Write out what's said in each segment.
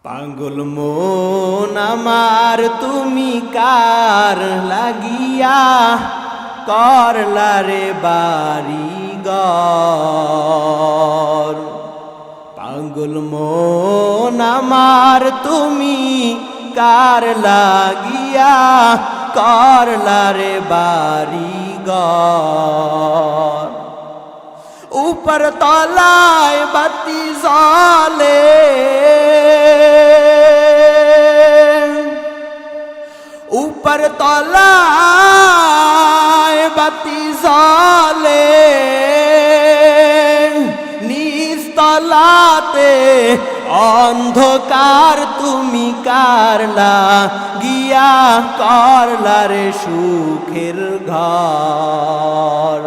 পাগল মন আমার তুমি কার লাগিয়া করলা রে বাড়িঘর। পাগল মন আমার তুমি কার লাগিয়া করলা রে বাড়িঘর। উপর তলায় বাতি জ্বলে, উপর তলায় বাতি জ্বলে, নিচ তলাতে অন্ধকার তুমি কারলা গিয়া করলা রে সুখের ঘর।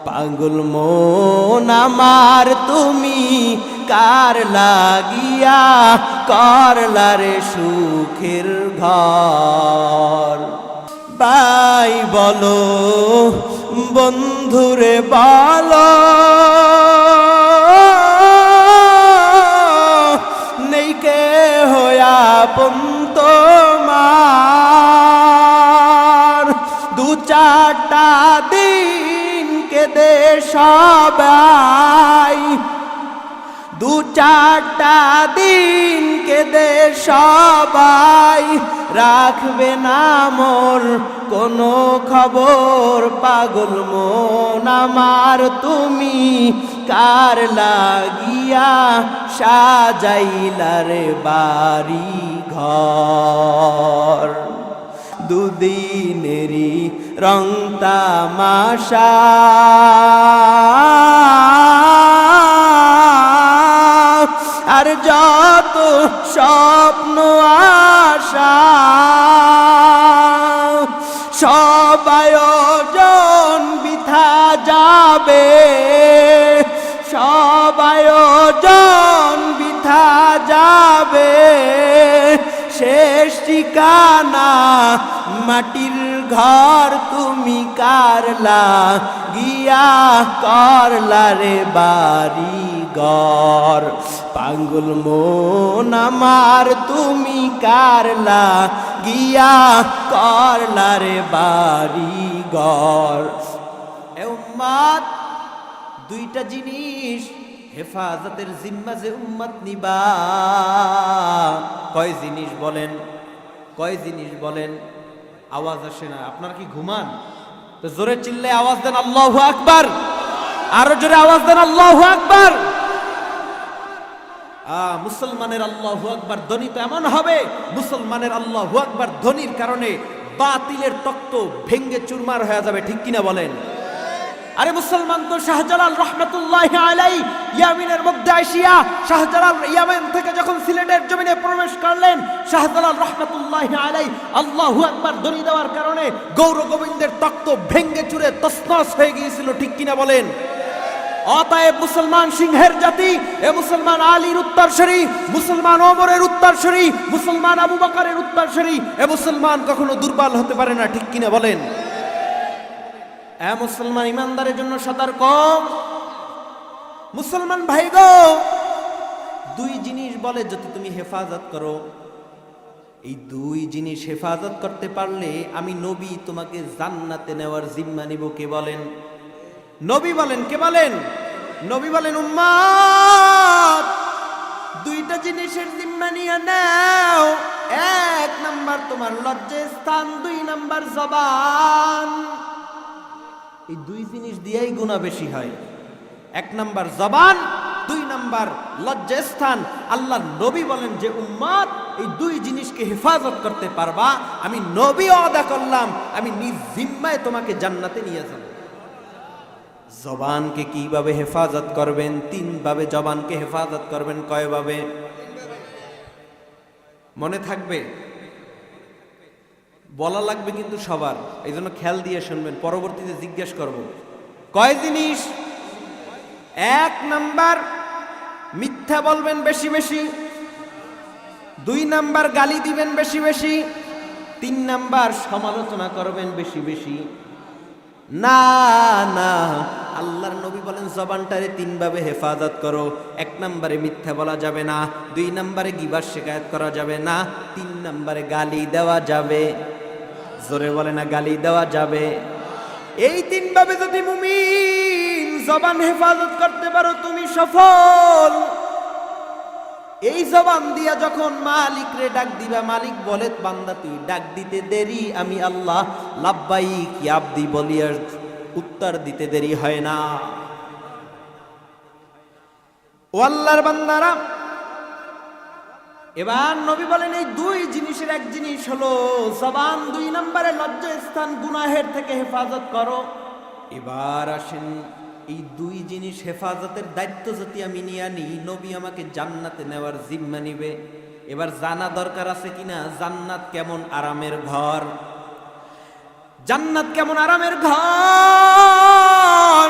পাগল মন আমার তুমি কার লাগিয়া করলা রে সুখের ঘর। ভাই বলো বন্ধুরে বলো, নেই কে হয়া তোমার। দু চারটা দিন কেঁদে সবাই, দু চারটা দিন কেঁদে সবাই, রাখবে না মোর কোনো খবর। পাগল মন আমার তুমি কার লাগিয়া সাজাইলা রে বাড়ি ঘর। দুদিনেরই রং তামাশা আর যত স্বপ্ন আশা, সব আয়োজন বৃথা যাবে, সব আয়োজন বৃথা যাবে। শেষ ঠিকানা মাটির ঘর তুমি কারলা গিয়া করলা রে বাড়িঘর। পাগল মন আমার তুমি কারলা গিয়া করলা রে বাড়িঘর। এ উম্মত, দুইটা জিনিস হেফাজতের জিম্মা যে উম্মত নিবা, কয় জিনিস বলেন, কয় জিনিস বলেন? আওয়াজ আসে না, আপনারা কি ঘুমান? তো জোরে চিল্লে আওয়াজ দেন আল্লাহু আকবার, আরো জোরে আওয়াজ দেন আল্লাহু আকবার। মুসলমানের আল্লাহু আকবার ধ্বনি তো এমন হবে, মুসলমানের আল্লাহু আকবার ধ্বনির কারণে বাতিলের তক্ত ভেঙ্গে চুরমার হয়ে যাবে, ঠিক কিনা বলেন? আরে মুসলমান তো শাহজালাল রহমতুল্লাহি আলাইহি ইয়ামিনের মধ্যে আসিয়া, শাহজালাল ইয়ামেন থেকে যখন সিলেটের জমিনে প্রবেশ করলেন, শাহজালাল রহমতুল্লাহি আলাইহি আল্লাহু আকবার ধ্বনি দেওয়ার কারণে গৌর গোবিন্দের তক্ত ভেঙ্গে চুরে তছনছ হয়ে গিয়েছিল, ঠিক কিনা বলেন? অতএব মুসলমান সিংহের জাতি, এ মুসলমান আলীর উত্তরসূরি, মুসলমান ওমরের উত্তরসূরি, মুসলমান আবু বকরের উত্তরসূরি, এ মুসলমান কখনো দুর্বল হতে পারে না, ঠিক কিনা বলেন? এ মুসলমান ইমানদারের জন্য সতর্ক। মুসলমান ভাই গো, দুই জিনিস বলে যদি তুমি হেফাজত করো, এই দুই জিনিস হেফাজত করতে পারলে আমি নবী তোমাকে জান্নাতে নেওয়ার জিম্মা নিব। কে বলেন? নবী বলেন। কে বলেন? নবী বলেন, উম্মত দুইটা জিনিসের জিম্মা নিয়ে নাও। এক নাম্বার তোমার লজ্জাস্থান, দুই নাম্বার জবান। এই দুই জিনিস দিয়েই গুনাহ বেশি হয়। এক নাম্বার জবান, দুই নাম্বার লজ্জাস্থান। আল্লাহ নবী বলেন যে উম্মত এই দুই জিনিসকে হেফাজত করতে পারবা, আমি নবী ওয়াদা করলাম আমি নিজ জিম্মায় তোমাকে জান্নাতে নিয়ে যাব। জবানকে কিভাবে হেফাজত করবেন? তিন ভাবে জবানকে হেফাজত করবেন। কয় ভাবে? মনে থাকবে, বলা লাগবে কিন্তু সবার, এই জন্য খেয়াল দিয়ে শুনবেন, পরবর্তীতে জিজ্ঞেস করব। কয় জিনিস? এক নাম্বার মিথ্যা বলবেন বেশি বেশি, দুই নাম্বার গালি দিবেন বেশি বেশি, তিন নাম্বার সমালোচনা করবেন বেশি বেশি। না না, আল্লাহর নবী বলেন জবানটারে তিনভাবে হেফাজত করো। 1 নম্বরে মিথ্যা বলা যাবে না, 2 নম্বরে গীবত শিকায়ত করা যাবে না, 3 নম্বরে গালি দেওয়া যাবে। জোরে বলে না, গালি দেওয়া যাবে। এই 3 ভাবে যদি মুমিন জবান হেফাজত করতে পারো তুমি সফল। এই জবান দিয়া যখন মালিক রে ডাক দিবা, মালিক বলে বান্দা তুই ডাক দিতে দেরি, আমি আল্লাহ লাব্বাইক ইয়া আব্দি বলিয়া উত্তর দিতে দেরি হয় না। ও আল্লাহর বান্দারা, এবার নবী বলেন এই 2 জিনিসের এক জিনিস হলো জবান, 2 নম্বরে লজ্জাস্থান গুনাহের থেকে হেফাজত করো। এবার আসেন এই 2 জিনিস হেফাজতের দায়িত্ব যদি আমি নিয়ে আনি, নবী আমাকে জান্নাতে নেওয়ার জিম্মা নিবে। এবার জানা দরকার আছে কিনা জান্নাত কেমন আরামের ঘর, জান্নাত কেমন আরামের ঘর,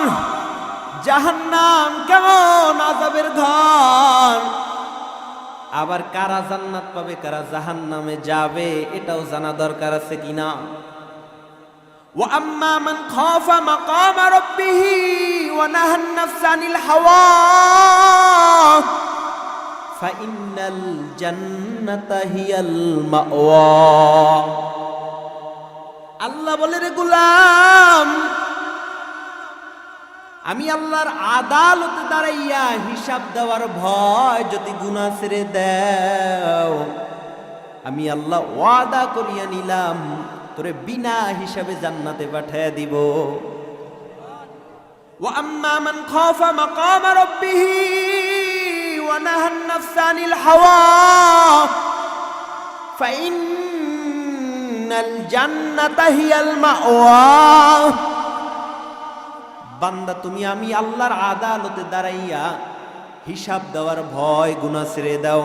জাহান্নাম কেমন আযাবের ঘর। আবার কারা জান্নাত পাবে কারা জাহান্নামে যাবে এটাও জানা দরকার আছে কিনা। ওয়া আম্মা মান খাফা মাকাম রাব্বিহি ওয়া নাহান নাফসা আনিল হাওয়া ফা ইন্নাল জান্নাতা হিয়াল মাওয়া। আল্লাহ বলে রে গোলাম, আমি আল্লাহর আদালতে দাঁড়াইয়া হিসাব দেওয়ার ভয় যদি গুনাহ ছেড়ে দাও, আমি আল্লাহ ওয়াদা করিয়া নিলাম তোরে বিনা হিসাবে জান্নাতে পাঠিয়ে দিব। ওয়া আম্মা মান খাফা মাকাম রাব্বিহি ওয়া নাহান নাফসা আনিল হাওয়া ফা ইন্নাল জান্নাতা হিয়াল মাওয়া। বান্দা তুমি আমি আল্লাহর আদালতে দাঁড়াইয়া হিসাব দেওয়ার ভয় গুনাহ ছেড়ে দাও।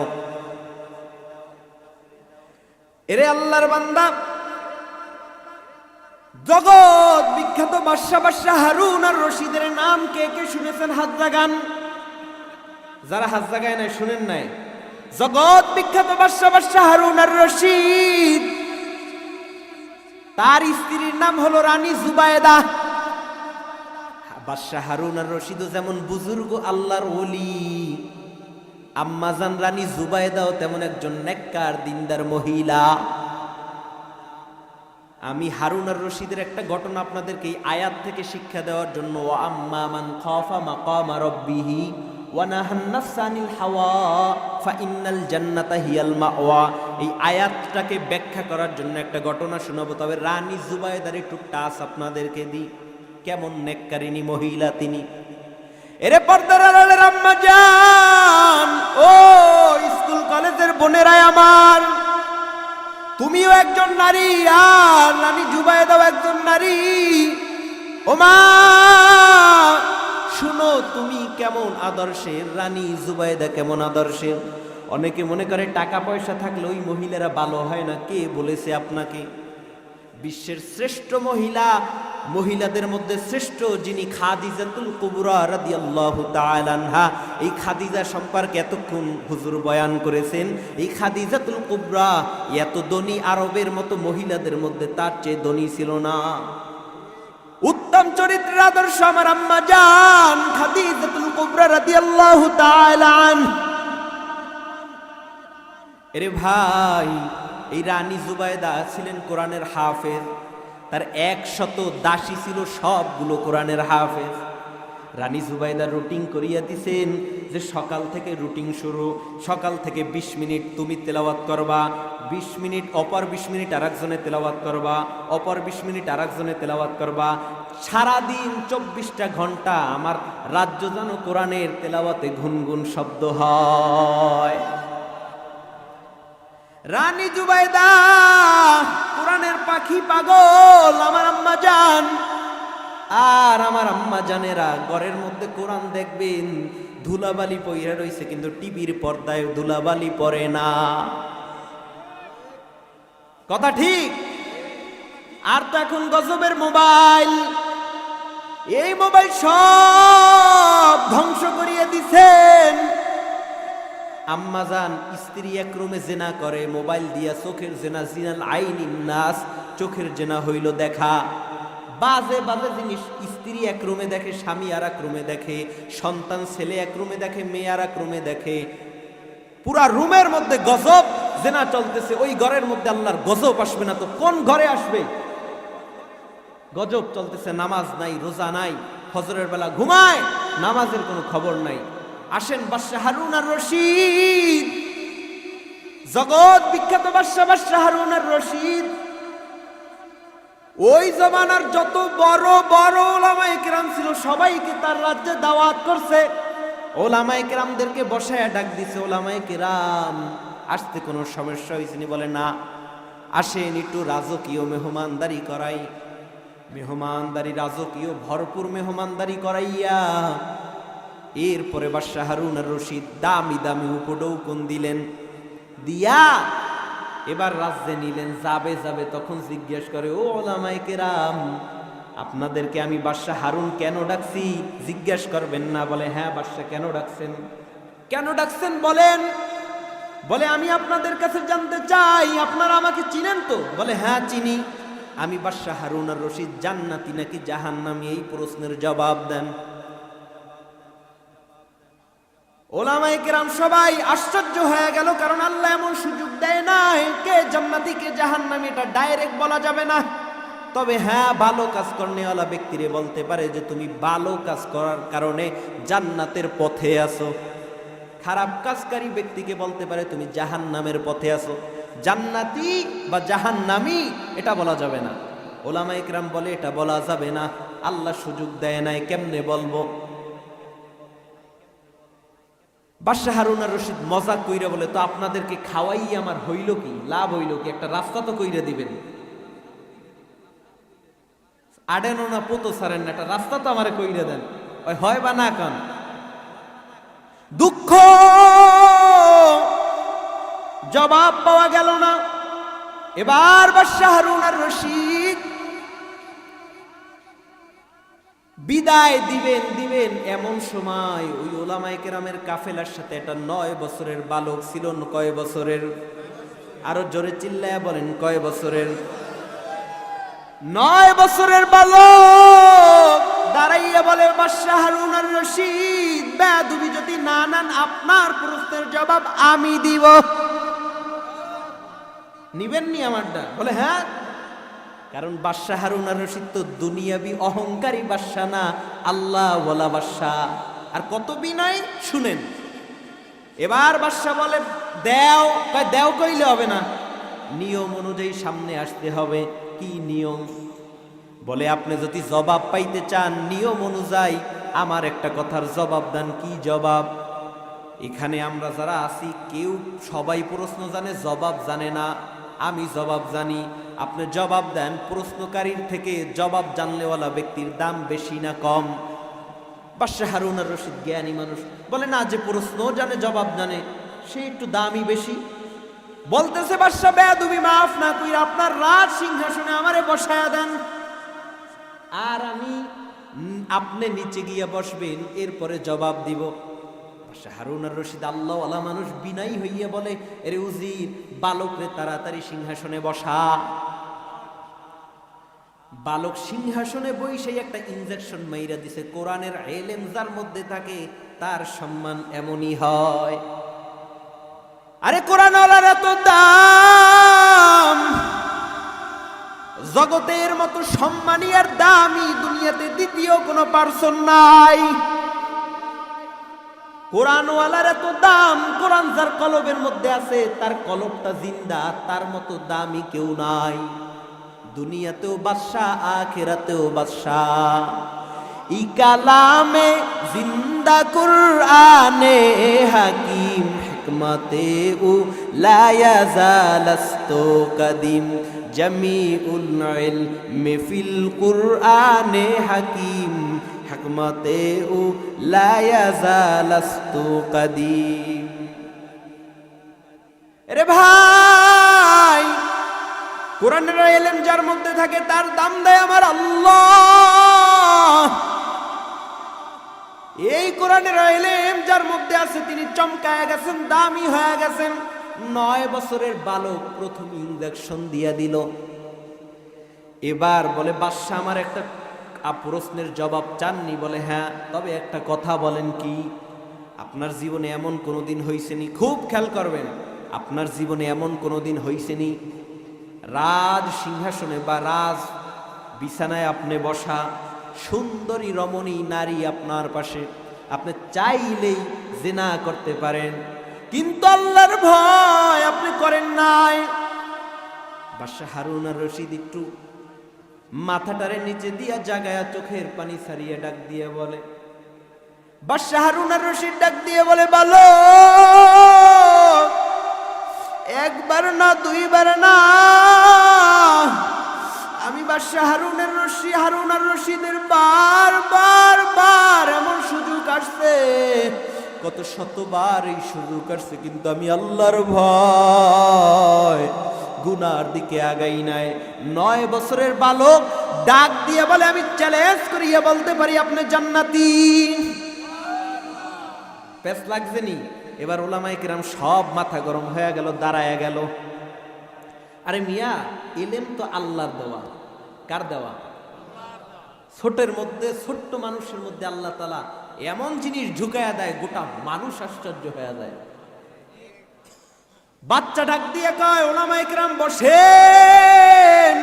এরে আল্লাহর বান্দা, জগৎ বিখ্যাত বাদশা হারুন আর রশিদের নাম কে কে শুনেছেন? হাত জাগান। যারা হাত জাগায় নাই শুনেন নাই। জগৎ বিখ্যাত বাদশা হারুন আর রশিদ, তার স্ত্রীর নাম হলো রানী জুবায়েদা। বাদশা হারুন আর রশিদও যেমন বুজুর্গ আল্লাহর ওলি, আম্মাজান রানী জুবায়েদাও তেমন একজন নেককার দিনদার মহিলা। আমি হারুন আর রশিদের একটা ঘটনা আপনাদেরকে এই আয়াত থেকে শিক্ষা দেওয়ার জন্য, ওয়া আম্মা মান খাফা মাকাম রাব্বিহি ওয়া নাহান নাফসা আনিল হাওয়া ফা ইন্নাল জান্নাতা হিয়াল মাওয়া, এই আয়াতটাকে ব্যাখ্যা করার জন্য একটা ঘটনা শোনাবো। তবে রানী জুবায়েদার একটু টাচ আপনাদেরকে দিই, কেমন নেককারিনী মহিলা তিনি। এরে পর্দার আড়ালের আম্মা জান, ও স্কুল কলেজের বোনেরা আমার, তুমিও একজন নারী আর রানী জুবায়েদাও একজন নারী। ও মা শুনো, তুমি কেমন আদর্শের, রানী জুবায়েদা কেমন আদর্শের। অনেকে মনে করে টাকা পয়সা থাকলে ওই মহিলারা ভালো হয় না। কে বলেছে আপনাকে? বিশ্বের শ্রেষ্ঠ মহিলা, মহিলাদের মধ্যে শ্রেষ্ঠ যিনি খাদিজাতুল কুবরা রাদিয়াল্লাহু তাআলা আনহা, এই খাদিজা সম্পর্কে এতক্ষণ হুজুর বয়ান করেছেন। এই খাদিজাতুল কুবরা এত ধনী, আরবের মতো মহিলাদের মধ্যে তার চেয়ে ধনী ছিল না। উত্তম চরিত্রের আদর্শ আমার আম্মা জান খাদিজাতুল কুবরা রাদিয়াল্লাহু তাআলা আনহা। এরে ভাই, এই রানী জুবায়েদা ছিলেন কোরআনের হাফেজ, তার 100 দাসী ছিল, সবগুলো কোরআনের হাফেজ। রানী জুবায়েদা রুটিন করিয়া দিছেন যে সকাল থেকে রুটিন শুরু, সকাল থেকে 20 মিনিট তুমি তেলাওয়াত করবা, 20 মিনিট অপর 20 মিনিট আরেকজনে তেলাওয়াত করবা, অপর 20 মিনিট আরেকজনে তেলাওয়াত করবা। সারাদিন 24টা ঘন্টা আমার রাজ্য যেন কোরআনের তেলাওয়াতে গুনগুন শব্দ হয়। রানী জুবায়েদা কোরআনের পাখি পাগল আমার আম্মা জান। আর আমার আম্মা জানেরা ঘরের মধ্যে কোরআন দেখবেন ধুলাবালি পইরা রইছে, কিন্তু টিভির পর্দায় ধুলাবালি পড়ে না। কথা ঠিক? আর তো এখন গজবের মোবাইল, এই মোবাইল সব ধ্বংস করিয়ে দিছেন। আম্মাজান স্ত্রী এক রুমে জেনা করে মোবাইল দিয়া, চোখের জেনা, জিনাল আইনিন নাস, চোখের জেনা হইল দেখা। বাজে বাজে জিনিস। স্ত্রী এক রুমে দেখে, স্বামী আর এক রুমে দেখে, সন্তান ছেলে এক রুমে দেখে, মেয়ে আর এক রুমে দেখে, পুরা রুমের মধ্যে গজব জেনা চলতেছে। ওই ঘরের মধ্যে আল্লাহর গজব আসবে না তো কোন ঘরে আসবে? গজব চলতেছে, নামাজ নাই, রোজা নাই, ফজরের বেলা ঘুমায়, নামাজের কোনো খবর নাই। আসেন বাদশা হারুন আর রশিদ, জগৎ বিখ্যাত বাদশা হারুন আর রশিদ, ওই জমানার যত বড় বড় ওলামায়ে কেরাম ছিল সবাইকে তার রাজ্যে দাওয়াত করছে। ওলামায়ে কেরামদেরকে বসায় ডাক দিছে। ওলামায়ে কেরাম আসতে কোনো সমস্যা হয়েছে নি? বলে না। আসেন একটু রাজকীয় মেহমানদারি করাই। মেহমানদারি রাজকীয় ভরপুর মেহমানদারি করাইয়া এরপরে বাদশা হারুন আর রশিদ দামি দামি উপঢৌকন দিলেন। দিয়া এবার রাজ্যে নিলেন। যাবে তখন জিজ্ঞেস করে, ও ওলামায়ে কেরাম, আপনাদেরকে আমি বাদশা হারুন কেন ডাকছি জিজ্ঞেস করবেন না? বলে হ্যাঁ বাদশা, কেন ডাকছেন? কেন ডাকছেন বলেন? বলে আমি আপনাদের কাছে জানতে চাই আপনারা আমাকে চিনেন তো? বলে হ্যাঁ চিনি। আমি বাদশা হারুন আর রশিদ জান্নাতি নাকি জাহান্নামী, এই প্রশ্নের জবাব দেন। ওলামায়ে কেরাম সবাই আশ্চর্য হয়ে গেল, কারণ আল্লাহ এমন সুযোগ দেয় না কে জান্নাতি কে জাহান্নামী এটা ডাইরেক্ট বলা যাবে না। তবে হ্যাঁ, ভালো কাজ করনেওয়ালা ব্যক্তিরে বলতে পারে যে তুমি ভালো কাজ করার কারণে জান্নাতের পথে আছো। খারাপ কাজকারী ব্যক্তিকে বলতে পারে তুমি জাহান্নামের পথে আছো। জান্নাতি বা জাহান্নামী এটা বলা যাবে না। ওলামায়ে কেরাম বলে এটা বলা যাবে না, আল্লাহ সুযোগ দেয় নাই, কেমনে বলবো? বাদশা হারুন আর রশিদ মজা কইরা বলে, তো আপনাদেরকে খাওয়াই আমার হইল কি, লাভ হইল কি? একটা রাস্তা তো কইরা দিবেন। আডেনো না পোতো সারেন না, একটা রাস্তা তো আমারে কইরা দেন। ওই হয় বা না কান? দুঃখ, জবাব পাওয়া গেল না। এবার বাদশা হারুন আর রশিদ বিদায় দিবেন এমন সময় ওই ওলামায়ে কেরামের কাফেলার সাথে একটা 9 বছরের বালক ছিল। কয় বছরের? আরো জোরে চিল্লায়া বলেন, কয় বছরের? 9 বছরের বালক দাঁড়াইয়া বলে, বাদশা হারুন আর রশিদ, বেয়াদবি যদি না নেন আপনার প্রশ্নের জবাব আমি দিব। নিবেন নি আমারটা? বলে হ্যাঁ। কারণ বাদশা হারুন আর রশিদ তো দুনিয়াবি অহংকারী বাদশা না, আল্লাহ ওয়ালা বাদশা। আর কত বিনয় শুনেন। এবার বাদশা বলে দেও। কয় দেও কইলে হবে না, নিয়ম অনুযায়ী সামনে আসতে হবে। কি নিয়ম? বলে আপনি যদি জবাব পাইতে চান নিয়ম অনুযায়ী আমার একটা কথার জবাব দেন। কি জবাব? এখানে আমরা যারা আছি কেউ সবাই প্রশ্ন জানে, জবাব জানে না। আমি জবাব জানি, আপনি জবাব দেন। প্রশ্নকারীর থেকে জবাব জানলেওয়ালা ব্যক্তির দাম বেশি না কম? বাদশা হারুন আর রশিদ জ্ঞানী মানুষ, বলে না, যে প্রশ্ন জানে জবাব জানে সে একটু দামই বেশি। বলতেছে বাদশা, বেয়াদবি মাফ না কইরা আপনার রাজ সিংহাসনে আমারে বসায়া দেন, আর আমি আপনি নিচে গিয়ে বসবেন, এরপরে জবাব দিব। বাদশা হারুন আর রশিদ আল্লাহ ওয়ালা মানুষ, বিনয়ী হইয়া বলে, এরে উজির, বালকরে তাড়াতাড়ি সিংহাসনে বসা। বালক সিংহাসনে বসে একটা ইনজেকশন মাইরা দিছে। কোরআনের ইলম যার মধ্যে থাকে তার সম্মান এমনই হয়। আরে কোরআন ওয়ালার এত দাম, জগতের মতো সম্মানী আর দামি দুনিয়াতে দ্বিতীয় কোনো পার্সন নাই। কোরআন ওয়ালার এত দাম, কোরআন যার কলবের মধ্যে আছে তার কলবটা জিন্দা, তার মতো দামি কেউ নাই। দুনিয়াতেও বাদশা, আখিরাতেও বাদশা। ই কালামে জিন্দা কুরআনে হাকিম, হিকমতে উ লা ইয়াজালাস্তু কাদিম, জামিউল ইলমি ফিল কুরআনে হাকিম, হিকমতে উ লা ইয়াজালাস্তু কাদিম। আরে ভাই, কোরআনের ইলম যার মধ্যে থাকে তার দাম দেয় আমার আল্লাহ। এই কোরআনের ইলম যার মধ্যে আছে তিনি চমকায় গেছেন, দামি হয়ে গেছেন। 9 বছরের বালক প্রথম ইনজেকশন দিয়া দিল। এবার বলে বাদশা আমার একটা প্রশ্নের জবাব চাননি? বলে হ্যাঁ। তবে একটা কথা বলেন, কি? আপনার জীবনে এমন কোনোদিন হইছেনি, খুব খেয়াল করবেন, আপনার জীবনে এমন কোনোদিন হইছেনি রাজ সিংহাসনে বা রাজ বিছানায় আপনি বসা, সুন্দরী রমণী নারী আপনার পাশে, আপনি চাইলেই জিনা করতে পারেন, কিন্তু আল্লাহর ভয় আপনি করেন নাই? বাদশা হারুন আর রশিদ একটু মাথাটারে নিচে দিয়া জাগায়া চোখের পানি ছাড়িয়ে ডাক দিয়ে বলে, বাদশা হারুন আর রশিদ ডাক দিয়ে বলে, ভালো, একবার না দুইবার না, আমি বাদশা হারুন আর রশিদের বার এমন সুযোগ আসছে, কত শতবার এই সুযোগ আসছে, কিন্তু আমি আল্লাহর ভয় গুনার দিকে আগাই নাই। 9 বছরের বালক ডাক দিয়ে বলে, আমি চ্যালেঞ্জ করিয়া বলতে পারি আপনি জান্নাতি। পেস লাগছে নি? এবার ওলামায়ে কেরাম সব মাথা গরম হয়ে গেল, দাঁড়ায় গেল। আরে মিয়া, ইলম তো আল্লাহর দেওয়া। কার দেওয়া? ছোটের মধ্যে, ছোট্ট মানুষের মধ্যে আল্লাহ তাআলা এমন জিনিস ঢুকায়া দেয়, গোটা মানুষ আশ্চর্য হয়ে যায়। বাচ্চা ডাক দিয়ে কয়, ওলামায়ে কেরাম বসেন,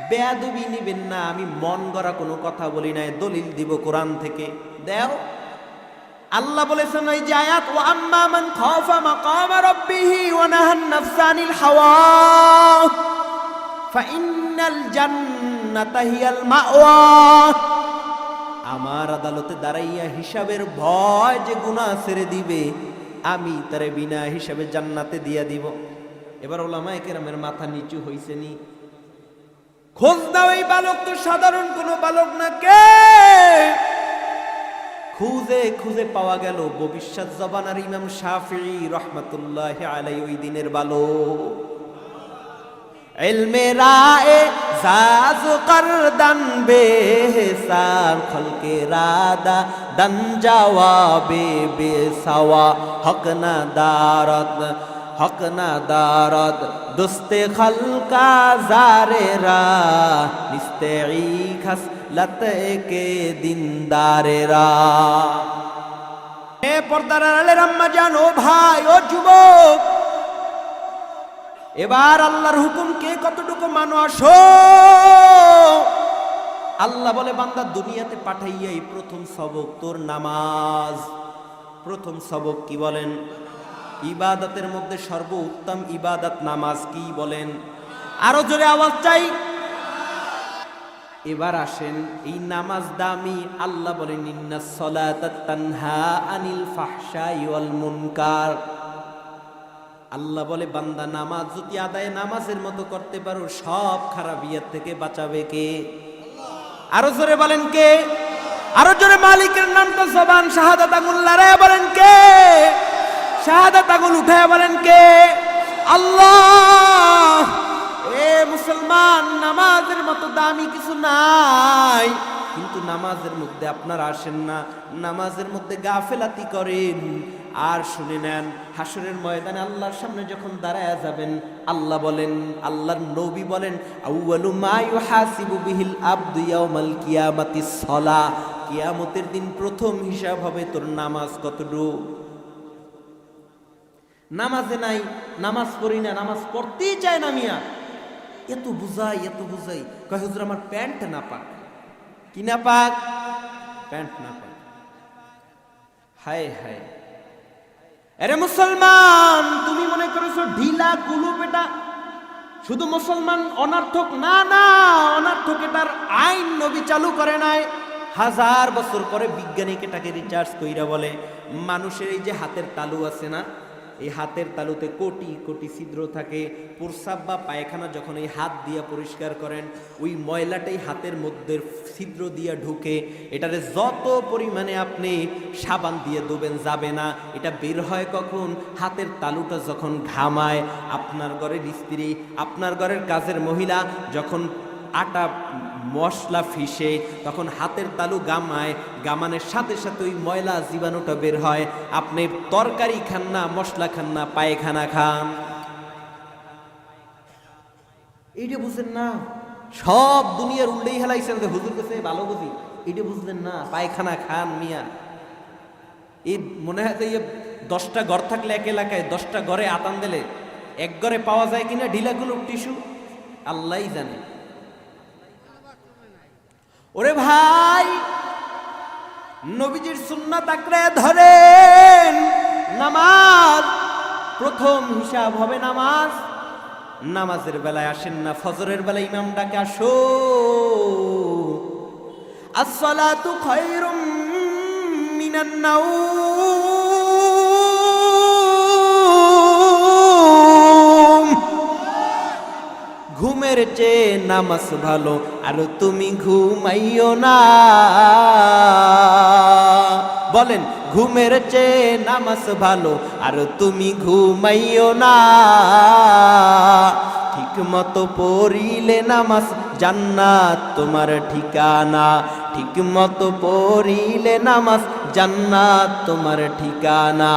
বেয়াদবি নিবেন না, আমি মন গড়া কোনো কথা বলি নাই, দলিল দিব কোরআন থেকে। দেও। আল্লাহ বলেছেন এই যে আয়াত, ওয়া আম্মা মান খাফা মাকামা রাব্বিহি ওয়া নাহান নাফসা আনিল হাওয়া ফাইন্নাল জান্নাতা হিয়াল মাওয়া। আমার আদালতে দাঁড়াইয়া হিসাবের ভয় যে গুনাহ ছেড়ে দিবে, আমি তারে বিনা হিসাবে জান্নাতে দিয়া দিব। এবার ওলামায়ে কেরামের মাথা নিচু হইছে নি। খোঁজ দাও, এই বালক তো সাধারণ কোনো বালক না। কে? খুঁজে খুঁজে পাওয়া গেল ভবিষ্যৎ জবানার ইমাম শাফিঈ রহমাতুল্লাহি আলাইহি, ওই দিনের বালক। ইলমে রায়ে জাজ করদান বেহসান খলকে রাদা দান জওয়াবে বেসাওয়া হক না দারদ দুস্তে খলকা জারেরা নিস্তেই খাস লতে দিনদারেরা। পর্দার আড়ালের আম্মা জান, ও ভাই, ও যুবক, এবার আল্লাহর হুকুমকে কতটুকু মানো আসো। আল্লাহ বলে, বান্দা দুনিয়াতে পাঠাইয়াই প্রথম সবক তোর নামাজ। প্রথম সবক কি বলেন? ইবাদতের মধ্যে সর্বোত্তম ইবাদত নামাজ। কি বলেন? আরো জোরে আওয়াজ চাই। এবার আসেন, এই নামাজ দামি। আল্লাহ বলেন, ইন্নাস সালাতা তানহা আনিল ফাহশাই ওয়াল মুনকার। আল্লাহ বলে, বান্দা নামাজ যদি আদায় নামাজের মতো করতে পারো, সব খারাপিয়াত থেকে বাঁচাবে কে? আরো জোরে বলেন কে? আরো জোরে মালিকের নামটা জবান শাহাদাত আঙ্গুল লড়ায় বলেন কে? শাহাদাত আঙ্গুল উঠায় বলেন কে? আল্লাহ। এ মুসলমান, নামাজের মতো দামি কিছু নাই, কিন্তু নামাজের মধ্যে আপনারা আসেন না, নামাজের মধ্যে গাফেলাতি করেন। আর শুনে নেন, হাসরের ময়দানে আল্লাহর সামনে যখন দাঁড়ায়া যাবেন, আল্লাহ বলেন, আল্লাহর নবী বলেন, আউয়ালু মা ইউহাসিবু বিহিল আবদু ইয়াউমাল কিয়ামাতিস সালাহ। কিয়ামতের দিন প্রথম হিসাব হবে তোর নামাজ কতটুকু। নামাজে নাই, নামাজ পড়ি না, নামাজ পড়তেই চায় না মিয়া। এত বুঝাই, কয় হুজুর আমার প্যান্ট না পাক। কি না পাক? প্যান্ট না পাক। হায় হায়। আরে মুসলমান, তুমি মনে করেছো ঢিলা কুলুপ এটা শুধু মুসলমান অনার্থক? না না, অনার্থক এটার আইন নবী চালু করে নাই। 1000 বছর পরে বিজ্ঞানীকে এটাকে রিসার্চ কইরা বলে, মানুষের এই যে হাতের তালু আছে না, এই হাতের তালুতে কোটি কোটি ছিদ্র থাকে। প্রস্রাব বা পায়খানা যখন এই হাত দিয়ে পরিষ্কার করেন, ওই ময়লাটাই হাতের মধ্যে ছিদ্র দিয়ে ঢুকে। এটারে যত পরিমাণে আপনি সাবান দিয়ে ধোবেন যাবে না। এটা বের হয় কখন? হাতের তালুটা যখন ঘামায়। আপনার ঘরের স্ত্রী, আপনার ঘরের কাজের মহিলা যখন আটা মশলা ফিসে, তখন হাতের তালু গামায়, গামানের সাথে সাথে ওই ময়লা জীবাণুটা বের হয়। আপনি তরকারি খান না, মশলা খান না, পায়খানা খান। এইটা বুঝেন না? সব দুনিয়ার উল্লেই হেলাইছেন যে হুজুর কাছে ভালো বুঝি, এটা বুঝলেন না, পায়খানা খান মিয়া। এই মনে হয় যে 10টা ঘর থাকলে এক এলাকায় 10টা ঘরে আতান দিলে এক ঘরে পাওয়া যায় কিনা ঢিলাগুলো টিস্যু আল্লাহই জানে। ওরে ভাই, নবীজির সুন্নাত আঁকড়ে ধরেন। নামাজ প্রথম হিসাব হবে নামাজ। নামাজের বেলায় আসেন না, ফজরের বেলায় ইমাম ডাকে আসো, আসসালাতু খায়রুম মিনান নাওম। ঘুমের চেয়ে নামাজ ভালো, আর তুমি ঘুমাইও না। বলেন, ঘুমের চেয়ে নামাজ ভালো, আর তুমি ঘুমাইও না। ঠিক মতো পড়িলে নামাজ জান্নাত তোমার ঠিকানা। ঠিক মতো পড়িলে নামাজ জান্নাত তোমার ঠিকানা।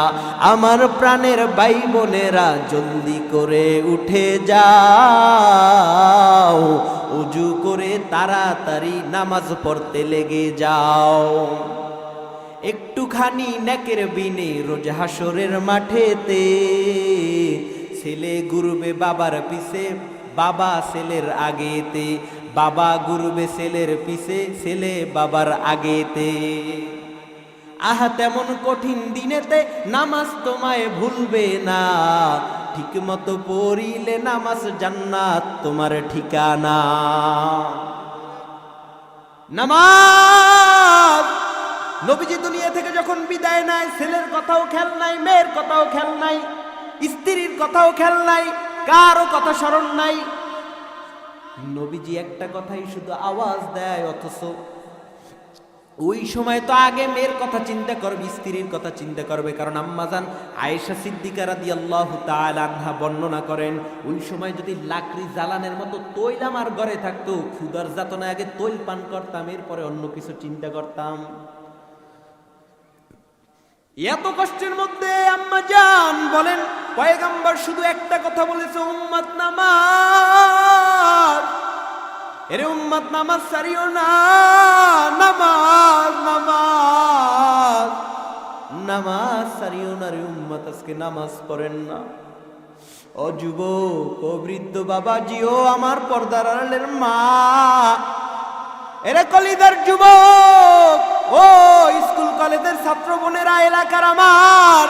আমার প্রাণের ভাই বোনেরা, জলদি করে উঠে যাও, উজু করে তাড়াতাড়ি নামাজ পড়তে লেগে যাও। একটুখানি নেকের বিনে রোজ হাসরের মাঠেতে, ছেলে ঘুরবে বাবার পিছে, বাবা ছেলের আগেতে। বাবা ঘুরবে ছেলের পিছে, ছেলে বাবার আগেতে। আহা তেমন কঠিন দিনেতে নামাজ তোমায় ভুলবে না। ঠিক মতো পড়িলে নামাজ জান্নাত তোমার ঠিকানা। নামাজ নবীজি দুনিয়া থেকে যখন বিদায় নেয়, ছেলের কথাও খেয়াল নাই, মেয়ের কথাও খেয়াল নাই, স্ত্রীর কথাও খেয়াল নাই, কারো কথা স্মরণ নাই। নবীজি একটা কথাই শুধু আওয়াজ দেয়, অথচ ওই সময় তো আগে মেয়ের কথা চিন্তা করবে, স্ত্রীর কথা চিন্তা করবে। কারণ আম্মাজান আয়েশা সিদ্দিকা রাদিয়াল্লাহু তাআলা আনহা বর্ণনা করেন, ওই সময় যদি লাকড়ি জ্বালানোর মতো তৈল আমার ঘরে থাকতো, ক্ষুধার যাতনায় আগে তৈল পান করতাম, এরপরে অন্য কিছু চিন্তা করতাম। এত কষ্টের মধ্যে আম্মাজান বলেন, পয়গম্বর শুধু একটা কথা বলেছে, উম্মত নামাজ। এরে উম্মত নামাজ ছাড়িও না, নামাজ নামাজ নামাজ ছাড়িও না রে উম্মত, আজকে নামাজ পড়েন না। ও যুবক, ও বৃদ্ধ বাবাজি, ও আমার পর্দার আড়ালের মা, এরে কলিদার যুবক, ও স্কুল কলেজের ছাত্র বোনেরা, এলাকার আমার,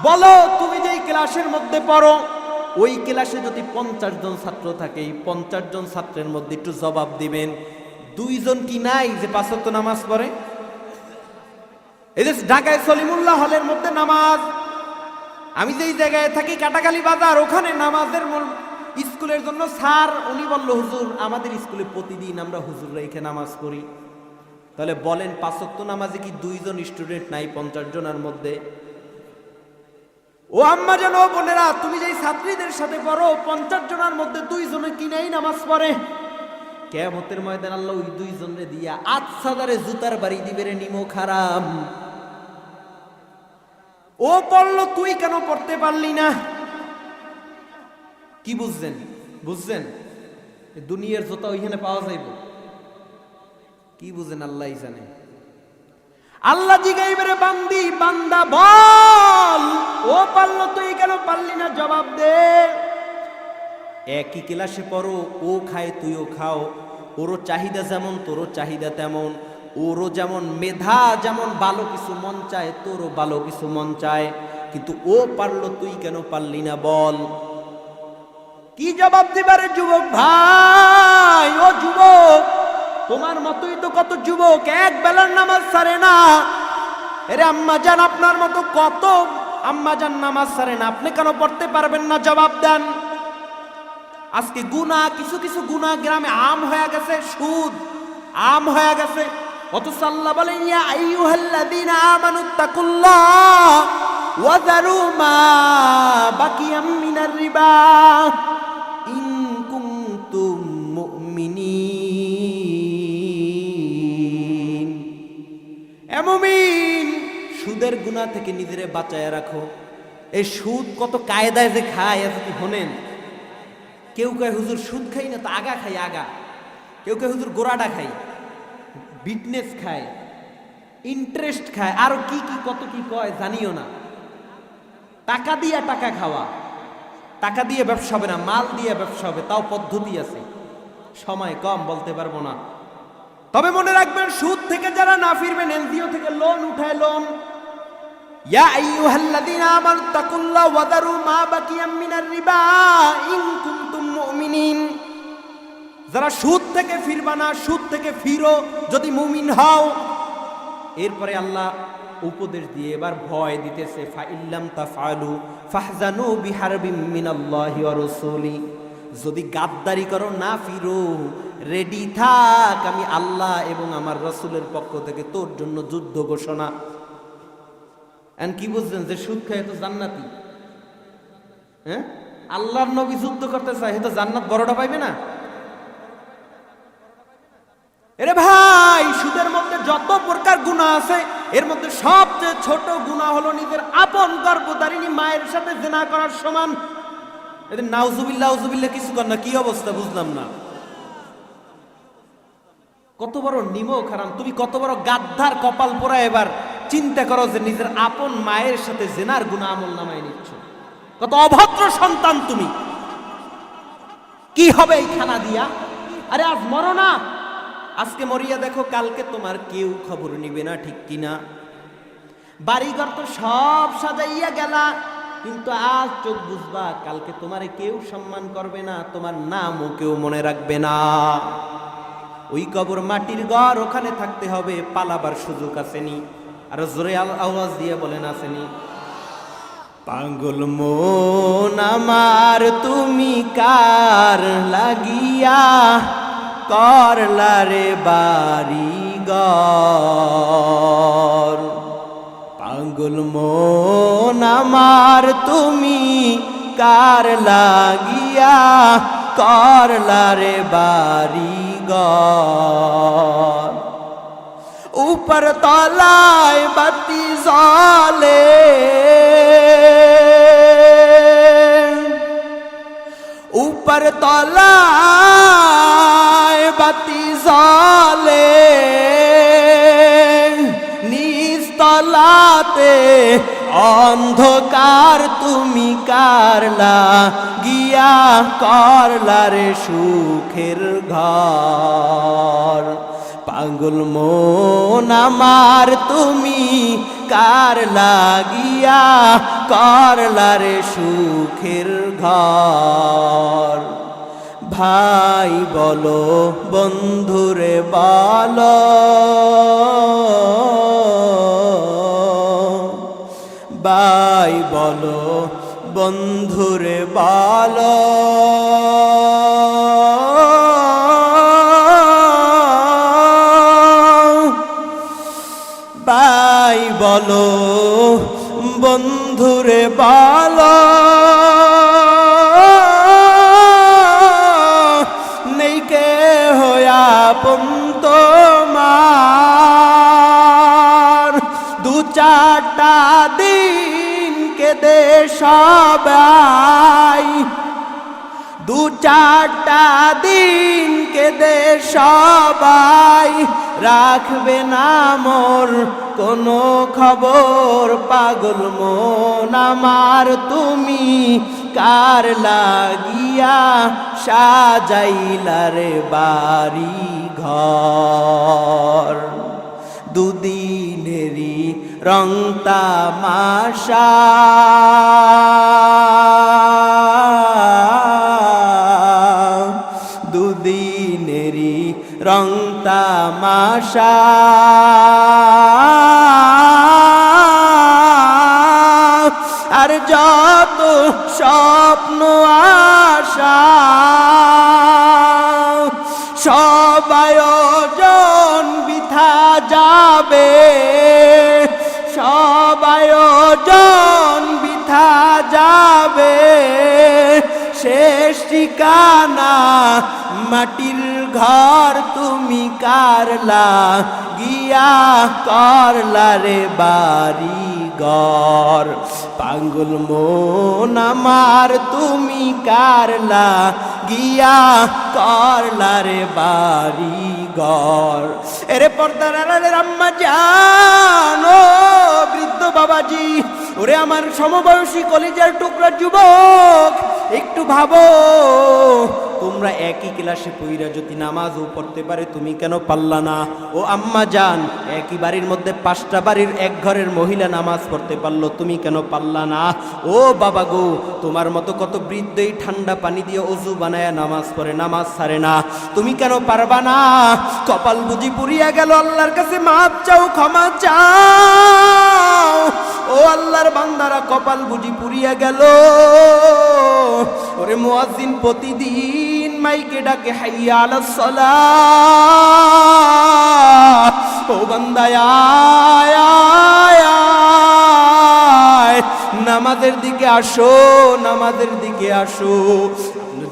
বলো তুমি যেই ক্লাসের মধ্যে পড়ো, ওই ক্লাসে যদি 50 জন ছাত্র থাকে, এই 50 জন ছাত্রের মধ্যে একটু জবাব দিবেন, 2 জন কি নাই যে 5 ওয়াক্ত নামাজ পড়ে? এই যে ঢাকায় সলিমুল্লাহ হলের মধ্যে নামাজ, আমি যেই জায়গায় থাকি কাটাখালী বাজার, ওখানে নামাজের স্কুলের জন্য স্যার উনি বলল, হুজুর আমাদের স্কুলে প্রতিদিন আমরা হুজুররা এখানে নামাজ পড়ি। তাহলে বলেন 5 ওয়াক্ত নামাজে কি 2 জন স্টুডেন্ট নাই 50 জনের মধ্যে? ও আম্মা জানো, বোনেরা, তুমি যেই ছাত্রীদের সাথে পড়ো, 50 জনের মধ্যে 2 জনে কি নাই নামাজ পড়ে? কিয়ামতের ময়দান আল্লাহ ওই 2 জনরে দিয়া 8,000 জুতার বাড়ি দিবে রে নিমক হারাম। ও পড়লো, তুই কেন পড়তে পারলি না? কি বুঝছেন? বুঝছেন দুনিয়ার জুতা ওইখানে পাওয়া যাইব? কি বুঝেন আল্লাহই জানে। আল্লাহ জিগাইবে রে বান্দি, বান্দা বল, ও পারলো তুই কেন পারলি না? জবাব দে। একই ক্লাসে পড়ো, ও খায় তুইও খাও, ওরও চাহিদা যেমন তোরও চাহিদা তেমন, ওরও যেমন মেধা, যেমন ভালো কিছু মন চায়, তোরও ভালো কিছু মন চায়, কিন্তু ও পারলো তুই কেন পারলি না? বল। কি জবাব দিবারে যুবক ভাই? ও যুবক, তোমার মতোই তো কত যুবক এক বেলার নামাজ ছাড়ে না। এরে আম্মাজান, আপনার মতো কত আম্মাজান নামাজ ছাড়ে না, আপনি কেন পড়তে পারবেন না? জবাব দেন। আজকে গুনাহ, কিছু কিছু গুনাহ গ্রামে আম হয়ে গেছে, সুদ আম হয়ে গেছে, অথচ আল্লাহ বলেন, ইয়া আইয়ুহাল্লাযীনা আমানুত্তাকুল্লাহ ওয়া যারু মা বাকিয়া মিনার রিবা ইন কুনতুম মুমিনিন। এ মুমিন, সুদের গুনাহ থেকে নিজেরে বাঁচায় রাখো। এই সুদ কত কায়দায় যে খায়, এত কি শোনেন? কেউ কয় হুজুর সুদ খাই না তো আগা খাই আগা, কেউ কয় হুজুর গোড়াটা খাই, বিটনেস খায়, ইন্টারেস্ট খায়, আরো কি কি কত কি কয় জানিও না। টাকা দিয়ে টাকা খাওয়া, টাকা দিয়ে ব্যবসা হবে না, মাল দিয়ে ব্যবসা হবে, তাও পদ্ধতি আছে। সময় কম, বলতে পারবো না। তবে মনে রাখবেন, সুদ থেকে যারা না ফিরবেন, এনজিও থেকে লোন উঠায়, লোন, ইয়া আইয়ুহাল্লাযীনা আমানু তাকুল্লাহ ওয়া যারু মা বাকিয়া মিনার রিবা ইন কুনতুম মুমিনিন। যারা সুদ থেকে ফিরবা না, সুদ থেকে ফিরো যদি মুমিন হও। এরপরে আল্লাহ উপদেশ দিয়ে এবার ভয় দিতেছে, ফাইল্লাম তাফআলু ফাহজানু বিহারবিম মিনাল্লাহি ওয়া রাসূলি। যদি গাদ্দারি করো, না ফিরো, রেডি থাক, আমি আল্লাহ এবং আমার রাসূলের পক্ষ থেকে তোর জন্য যুদ্ধ ঘোষণা। এন কি বুঝছেন যে সুদ খায় তো জান্নাতি? হ্যাঁ, আল্লাহর নবী যুদ্ধ করতে চায়, তো জান্নাত বড়টা পাইবে না? এরে ভাই, সুদের মধ্যে যত প্রকার গুনাহ আছে, এর মধ্যে সবচেয়ে ছোট গুনাহ হলো নিজের আপন গর্ভধারিণী মায়ের সাথে জিনা করার সমান। এদের নাউজুবিল্লাহ নাউজুবিল্লাহ কিছু কর না, কি অবস্থা বুঝলাম না। কত বড় নিমক হারাম, তুমি কত বড় গাদ্দার কপাল পোড়া। এবার চিন্তা করো যে নিজের আপন মায়ের সাথে জিনার গুনাহ আমল নামায় নিচ্ছ, কত অভদ্র সন্তান তুমি। কি হবে এই খানা দিয়া? আরে আজ মরো না, আজকে মরিয়া দেখো, কালকে তোমার কেউ খবর নিবে না, ঠিক কিনা? বাড়িঘর তো সব সাজাইয়া গেলা, কিন্তু আজ চোখ বুঝবা, কালকে তোমারে কেউ সম্মান করবে না, তোমার নামও কেউ মনে রাখবে না। ওই কবর মাটির ঘর, ওখানে থাকতে হবে, পালাবার সুযোগ আসেনি। আর জোরে আওয়াজ দিয়ে বলেন আসেনি? পাগল মন আমার তুমি কার লাগিয়া করলা রে বাড়িঘর। পাগল মন আমার তুমি কার লাগিয়া করলা রে বাড়িঘর। উপর তলায় বাতি জ্বলে, উপর তলায় বাতি জ্বলে, নিচ তলাতে অন্ধকার, তুমি কারলা গিয়া করলা রে সুখের ঘর। পাগল মন আমার তুমি কার লাগিয়া করলা রে সুখের ঘর। ভাই বলো বন্ধুরে বলো, ভাই বলো বন্ধুরে বলো, ভাই বলো বন্ধুরে বলো, নেই কে হয়া আপন তোমার। দু চারটা দিন কেঁদে সবাই, দু চারটা দিন কেঁদে সবাই, রাখবে না মোর কোনো খবর। পাগল মন আমার তুমি কার লাগিয়া সাজাইলা রে বাড়ি ঘর। দুদিনেরই রং তামাশা, দুদিনেরই রং তামাশা, আর যত স্বপ্ন আশা, সব আয়োজন বৃথা যাবে, সব আয়োজন বৃথা যাবে। শেষ ঠিকানা মাটির ঘর, তুমি কারলা গিয়া করলা রে বাড়ি ঘর। পাগল মন আমার তুমি কারলা গিয়া করলারে বাড়ি ঘর। এরে পর্দার আড়ালের আম্মা জান, ও বৃদ্ধ বাবাজি, ওরে আমার সমবয়সী কলিজার টুকরা যুবক, একটু ভাবো, তোমরা একই ক্লাসে পইরা যদি নামাজও পড়তে পারে তুমি কেন পারলা না? ও আম্মা জান, একই বাড়ির মধ্যে 5টা বাড়ির এক ঘরের মহিলা নামাজ পড়তে পারলো, তুমি কেন পারলা না? ও বাবা গো, তোমার মতো কত বৃদ্ধই ঠান্ডা পানি দিয়ে অজু বানায় নামাজ পড়ে, নামাজ ছাড়ে না, তুমি কেন পারবা না? কপাল বুঝি পুড়িয়া গেল, আল্লাহর কাছে মাপ চাও, ক্ষমা চাও। ও আল্লাহর বান্দারা, কপাল বুঝি পুড়িয়া গেল। ওরে মুয়াজ্জিন প্রতিদিন মাইকে ডাকে হাইয়া আলাস সালাহ, ও বান্দা আয় আয় আয়, নামাজের দিকে আসো, নামাজের দিকে আসো।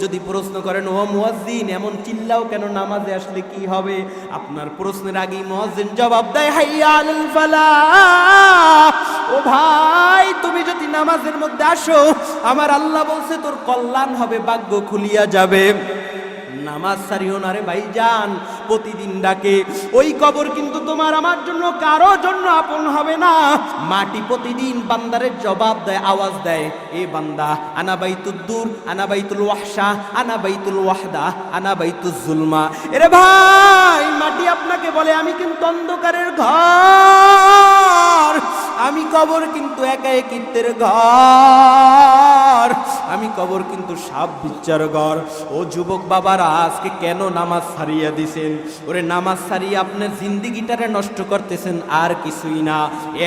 যদি প্রশ্ন করেন, ও মুয়াজ্জিন এমন চিল্লাও কেন, নামাজে আসলে কি হবে? আপনার প্রশ্নের আগেই মুয়াজ্জিন জবাব দেয় হাইয়া আলাল ফালাহ। ও ভাই, তুমি যদি নামাজের মধ্যে আসো, আমার আল্লাহ বলছে তোর কল্যাণ হবে, ভাগ্য খুলিয়া যাবে। নামাজ সারিও না রে ভাইজান, প্রতিদিন ডাকে। ওই কবর কিন্তু তোমার আমার জন্য কারো জন্য আপন হবে না। মাটি প্রতিদিন বান্দারের জবাব দেয়, আওয়াজ দেয়, এ বান্দা, আনা বাইতুদ দূর, আনা বাইতুল ওয়াহশা, আনা বাইতুল ওয়াহদা, আনা বাইতুজ জুলমা। এরে ভাই, মাটি আপনাকে বলে আমি কিন্তু অন্ধকারের ঘর, আমি কবর কিন্তু একা একিত্বের ঘর, আমি কবর কিন্তু সাপ বিচ্ছার ঘর। ও যুবক বাবারা, আজকে কেন নামাজ ছাড়িয়া দিছেন? ওরে নামাজ ছাড়িয়ে আপনার জিন্দিগিটারে নষ্ট করতেছেন, আর কিছুই না।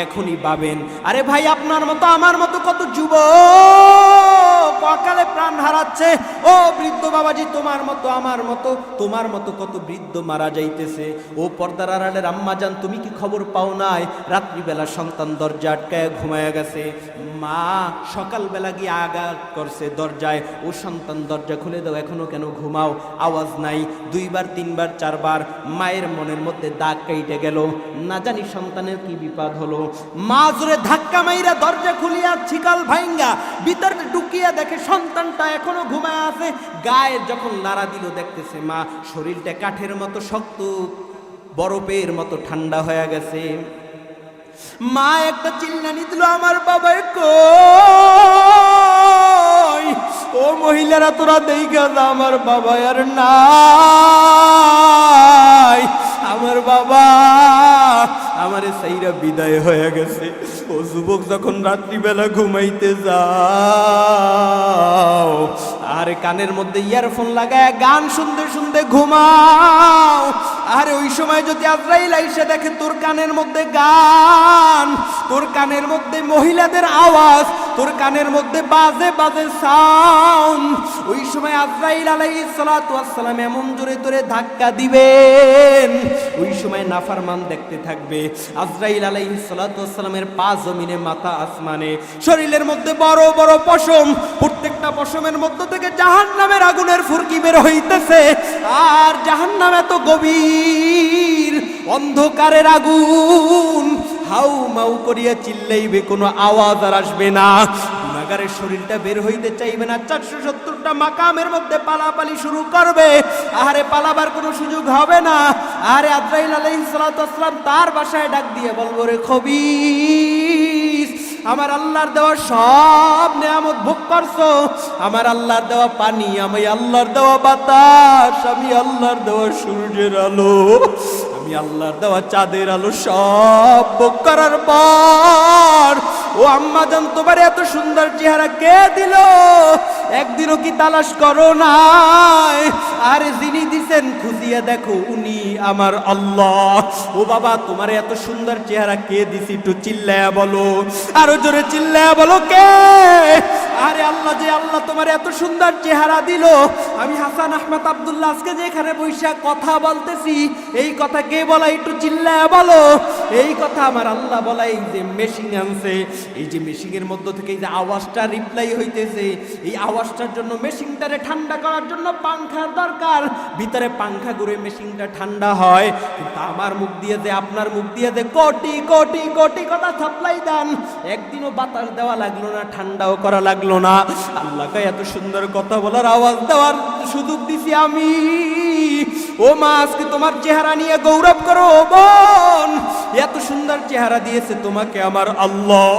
এখনই ভাবেন, আরে ভাই আপনার মতো আমার মতো কত যুবক অকালে প্রাণ হারাচ্ছে। ও বৃদ্ধ বাবাজি, তোমার মতো আমার মতো তোমার মতো কত বৃদ্ধ মারা যাইতেছে। ও পর্দার আড়ালের আম্মা জান, তুমি কি খবর পাও নাই? রাত্রিবেলা সন্তান দরজা আটকায় ঘুমায়া গেছে, মা সকালবেলা গিয়ে আঘাত করছে দরজায়, ও সন্তান দরজা খুলে দাও, এখনো কেন ঘুমাও? আওয়াজ নাই। 2বার 3বার 4বার মায়ের মনের মধ্যে দাগ কাইটে গেল, না জানি সন্তানের কি বিপদ হলো। মা জোরে ধাক্কা মাইরা দরজা খুলিয়া ছিকাল ভাঙ্গা ভিতরে ঢুকিয়া দেখে সন্তানটা এখনো ঘুমায় আছে। গায়ে যখন নাড়া দিল, দেখতেছে মা শরীরটা কাঠের মতো শক্ত, বরফের মতো ঠান্ডা হয়ে গেছে। মা একটা চিল্লানি দিল, আমার বাবা কই? ও মহিলারা, তোরা দেখা যা, আমার বাবা আর নাই, আমার বাবা আমারে সাইরা বিদায় হয়ে গেছে। ও যুবক, যখন রাত্রিবেলা ঘুমাইতে যাও, আর কানের মধ্যে ইয়ারফোন লাগায় গান শুনতে শুনতে ঘুমাও, আরে ওই সময় যদি আজরাইল আইসা দেখে তোর কানের মধ্যে গান, তোর কানের মধ্যে মহিলাদের আওয়াজ, তোর কানের মধ্যে বাজে বাজে সাউন্ড, ওই সময় আজরাইল আলাইহিস সালাতু ওয়াস সালাম এমন জোরে তোরে ধাক্কা দিবেন, ওই সময় নাফরমান দেখতে থাকবে। আজরাইল আলাইহিস সালাতু ওয়াস সালামের পা জমিনে, মাথা আসমানে, শরীরের মধ্যে বড় বড় পশম, প্রত্যেকটা পশমের মধ্য থেকে জাহান্নামের আগুনের ফুরকি বের হইতেছে। আর জাহান্নাম এত গভীর, অন্ধকারের আগুন, হাউ মাউ করিয়া চিল্লাইবে, কোনো আওয়াজ আর আসবে না। গুনাহগারের শরীরটা বের হইতে চাইবে না, 470টা মাকামের মধ্যে পালাপালি শুরু করবে। আরে পালাবার কোনো সুযোগ হবে না। আরে আজরাইল আলাইহিস সালাতু ওয়াস সালাম তার বাসায় ডাক দিয়ে বলবো, রে খবিস, আমার আল্লাহর দেওয়া সব নেয়ামত ভোগ করছো, আমার আল্লাহর দেওয়া পানি, আমি আল্লাহর দেওয়া বাতাস, আমি আল্লাহর দেওয়া সূর্যের আলো, আমি আল্লাহর দেওয়া চাঁদের আলো সব ভোগ করার পর, ও আম্মা জান, তোমার এত সুন্দর চেহারা কে দিল? একদিনও কি তালাশ করো নাই? আরে যিনি দিছেন খুঁজিয়া দেখো, উনি আমার আল্লাহ। ও বাবা, তোমার এত সুন্দর চেহারা কে দিছি? একটু চিল্লায়া বলো, আরো জোরে চিল্লায়া বলো, কে? আরে আল্লাহ, যে আল্লাহ তোমার এত সুন্দর চেহারা দিল। আমি হাসান আহমদ আব্দুল্লাহ আজকে যেখানে বৈশা কথা বলতেছি, এই কথা কে বলা? একটু চিল্লায়া বলো। এই কথা আমার আল্লাহ বলাই, যে মেশিন আনছে, এই যে মেশিনের মধ্য থেকে এই যে আওয়াজটা রিপ্লাই হইতেছে, এই আওয়াজটার জন্য মেশিনটারে ঠান্ডা করার জন্য পাংখার দরকার। ভিতরে পাংখা ঘুরে মেশিনটা ঠান্ডা হয়, কিন্তু আমার মুখ দিয়ে যে আপনার মুখ দিয়ে যে কোটি কোটি কোটি কথা সাপ্লাই দেন, একদিনও বাতাস দেওয়া লাগলো না, ঠান্ডাও করা লাগলো না। আল্লাহকে এত সুন্দর কথা বলার আওয়াজ দেওয়ার সুযোগ দিছি আমি। ও মা, আজকে তোমার চেহারা নিয়ে গৌরব করো বোন। এত সুন্দর চেহারা দিয়েছে তোমাকে আমার আল্লাহ,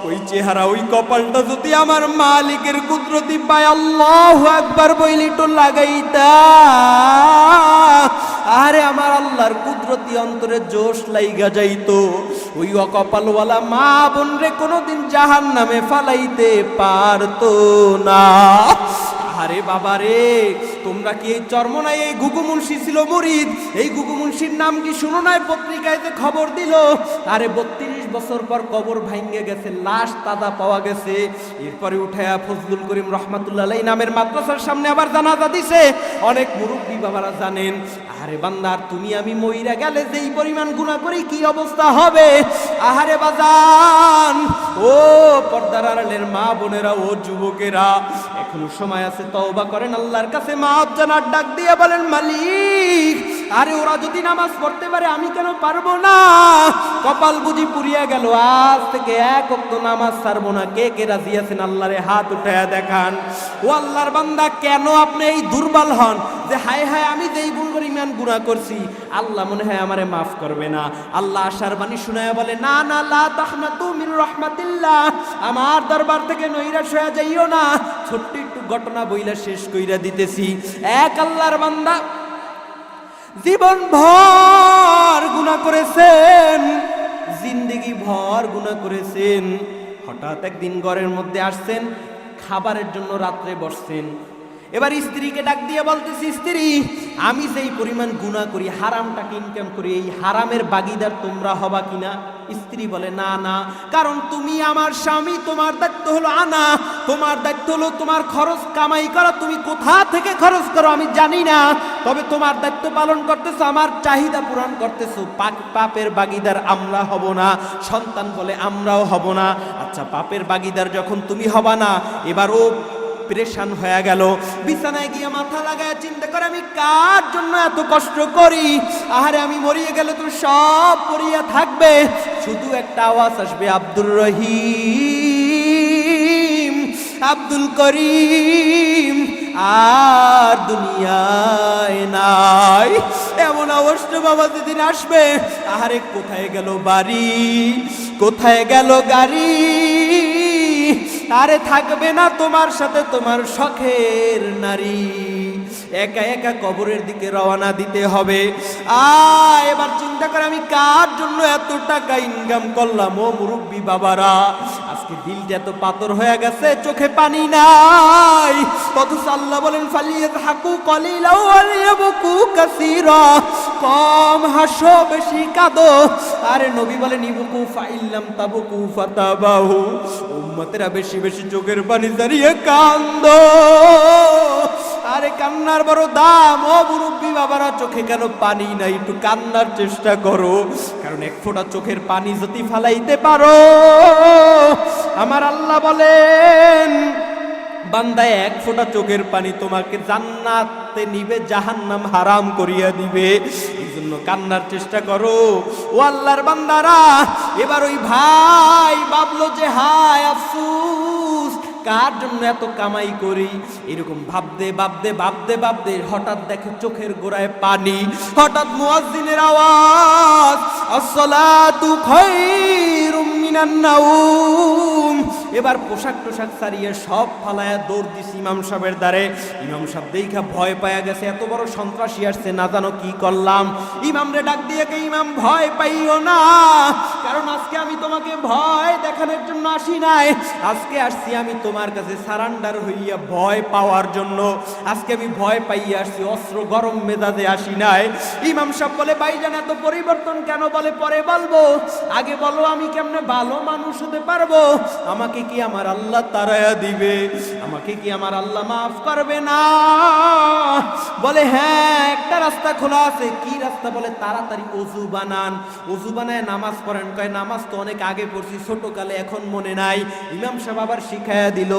ওই চেহারা ওই কপালটা যদি আমার মালিকের কুদরতি পায়, আল্লাহু আকবার বইলি তো লাগাইতা, আরে আমার আল্লাহর কুদরতি অন্তরে জোশ লাইগা যাইতো। ওই অকপালওয়ালা মা বোন রে কোনোদিন জাহান্নামে ফালাইতে পারতো না। আরে বাবা রে, তোমরা কি এই চরমনায় এই গুগু মুন্সি ছিল মুরিদ, এই গুগু মুন্সির নাম কি শুনো নাই? পত্রিকায় যে খবর দিল, আরে 32 বছর পর কবর ভাঙ্গে গেছে, লাশ তাজা পাওয়া গেছে। এরপরে উঠায়া ফজলুল করিম রহমাতুল্লাহ আলাইহি নামের মাদ্রাসার সামনে আবার জানাজা দিছে। অনেক মুরব্বী বাবারা জানেন। আরে বান্দার, তুমি আমি মইরা গেলে যেই পরিমাণ গুনাহ করি কি অবস্থা হবে। আহারে বাজান, ও পর্দার আড়ালের মা বোনেরা, ও যুবকেরা, এখনো সময় আছে, তওবা করেন, আল্লাহর কাছে মাফ জানার ডাক দিয়ে বলেন, মালিক, আরে ওরা যদি নামাজ পড়তে পারে আমি কেন পারবো না? কপাল বুঝি পুড়িয়া গেল, আজ থেকে এক ওয়াক্ত নামাজ ছাড়বো না। কে কে রাজি আছেন আল্লাহরে হাত উঠায়া দেখান। ও আল্লাহর বান্দা, কেন আপনি এই দুর্বল হন যে হায় হায় আমি যেই পরিমাণ গুনাহ করছি আল্লাহ মনে হয় আমারে মাফ করবে না? আল্লাহ আশার বাণী শুনায়া বলে, না না, লা তাহনাতু মিন রাহমাতিল্লাহ, আমার দরবার থেকে নৈরাশ হয়ে যাইও না। ছোট্ট একটু ঘটনা বইলা শেষ কইরা দিতেছি। এক আল্লাহর বান্দা জীবন ভর গুনাহ করেছেন, জিন্দেগি ভর গুনাহ করেছেন। হঠাৎ একদিন ঘরের মধ্যে আসছেন, খাবারের জন্য রাত্রে বসছেন। এবার স্ত্রীকে ডাক দিয়ে বলতেছি, স্ত্রী, আমি যেই পরিমাণ গুনাহ করি, হারামটাকে ইনকাম করি, এই হারামের ভাগীদার তোমরা হবা কিনা? স্ত্রী বলে, না না, কারণ তুমি আমার স্বামী, তোমার দায়িত্ব হলো আনা, তোমার দায়িত্ব হলো তোমার খরচ কামাই করা। তুমি কোথা থেকে খরচ করো আমি জানি না, তবে তোমার দায়িত্ব পালন করতেছো, আমার চাহিদা পূরণ করতেছো। পাপের ভাগীদার আমরা হব না। সন্তান বলে, আমরাও হব না। আচ্ছা, পাপের ভাগীদার যখন তুমি হবা না, এবার ও প্রেশান হয়ে গেল, বিছানায় গিয়ে মাথা লাগায় চিন্তা করে, আমি কার জন্য এত কষ্ট করি? আহারে, আমি মরিয়ে গেলে তো সব পড়িয়া থাকবে, শুধু একটা আওয়াজ আসবে, আব্দুর রহিম, আব্দুল করিম আর দুনিয়ায় নাই। এমন অবস্থা বাবা যেদিন আসবে, আহারে কোথায় গেল বাড়ি, কোথায় গেল গাড়ি? আরে থাকবে না তোমার সাথে তোমার শখের নারী। একা একা কবরের দিকে রওনা দিতে হবে। এবার চিন্তা করে, আমি কার জন্য এত টাকা ইনকাম করলাম? ও মুরব্বী বাবারা, আজকে দিলটা এত পাথর হয়ে গেছে, চোখে পানি নাই। অথচ আল্লাহ বলেন, ফালিয়াযহাকু ক্বালিলা ওয়া লিয়াবকু কাসীরা, কম হাসো বেশি কাঁদো। আরে নবী বলেন, ইবকু ফাইল্লাম তাবকু ফাতাবাহু, উম্মতেরা বেশি বেশি চোখের পানি ঝরিয়ে কান্দো। আরে কান্নার বড় দাম। ও মুরব্বী বাবারা, চোখে কেন পানি নাই? একটু কান্নার চেষ্টা করো, কারণ এক ফোঁটা চোখের পানি যদি ফালাইতে পারো, আমার আল্লাহ বলেন, বান্দা এক ফোঁটা চোখের পানি তোমাকে জান্নাতে নিবে, জাহান্নাম হারাম করিয়া দিবে। এই জন্য কান্নার চেষ্টা করো ও আল্লাহর বান্দারা। এবার ওই ভাই ভাবলো যে, হায় আফসোস, কার জন্য এত কামাই করি? এরকম ভাবতে ভাবতে ভাবতে ভাবতে হঠাৎ দেখে চোখের গোড়ায় পানি। হঠাৎ মুয়াজ্জিনের আওয়াজ, আসসালাতু খায়রুম মিনান নাওম। এবার পোশাক টোশাক ছাড়িয়ে সব ফালায়া দৌড় দিছি ইমাম সাহেবের দ্বারে। ইমাম সাহেব দেখা ভয় পায়া গেছে, এত বড় সন্ত্রাসী আসছে, না জানো কি করলাম। ইমাম রে ডাক দিয়ে, ইমাম ভয় পাইও না, কারণ আজকে আমি তোমাকে ভয় দেখানোর জন্য আসি নাই, আজকে আসছি আমি তোমার কাছে সারান্ডার হইয়া ভয় পাওয়ার জন্য। আজকে আমি ভয় পাইয়া আসছি, অস্ত্র গরম মেজাজে আসি নাই। ইমাম সাহেব বলে, ভাইজান এত পরিবর্তন কেন? বলে, পরে বলবো, আগে বলো আমি কেমনে ভালো মানুষ হতে পারবো? আমাকে কি আমার আল্লাহ তারায়া দিবে? আমাকে কি আমার আল্লাহ মাফ করবে না? বলে, হ্যাঁ, একটা রাস্তা খোলা আছে। কি রাস্তা? বলে, তাড়াতাড়ি অজু বানান, অজু বানায় নামাজ পড়েন, কয় নামাজ তো অনেক আগে পড়ছি ছোটকালে, এখন মনে নাই। ইমাম সাহেব আবার শিখাইয়া দিল।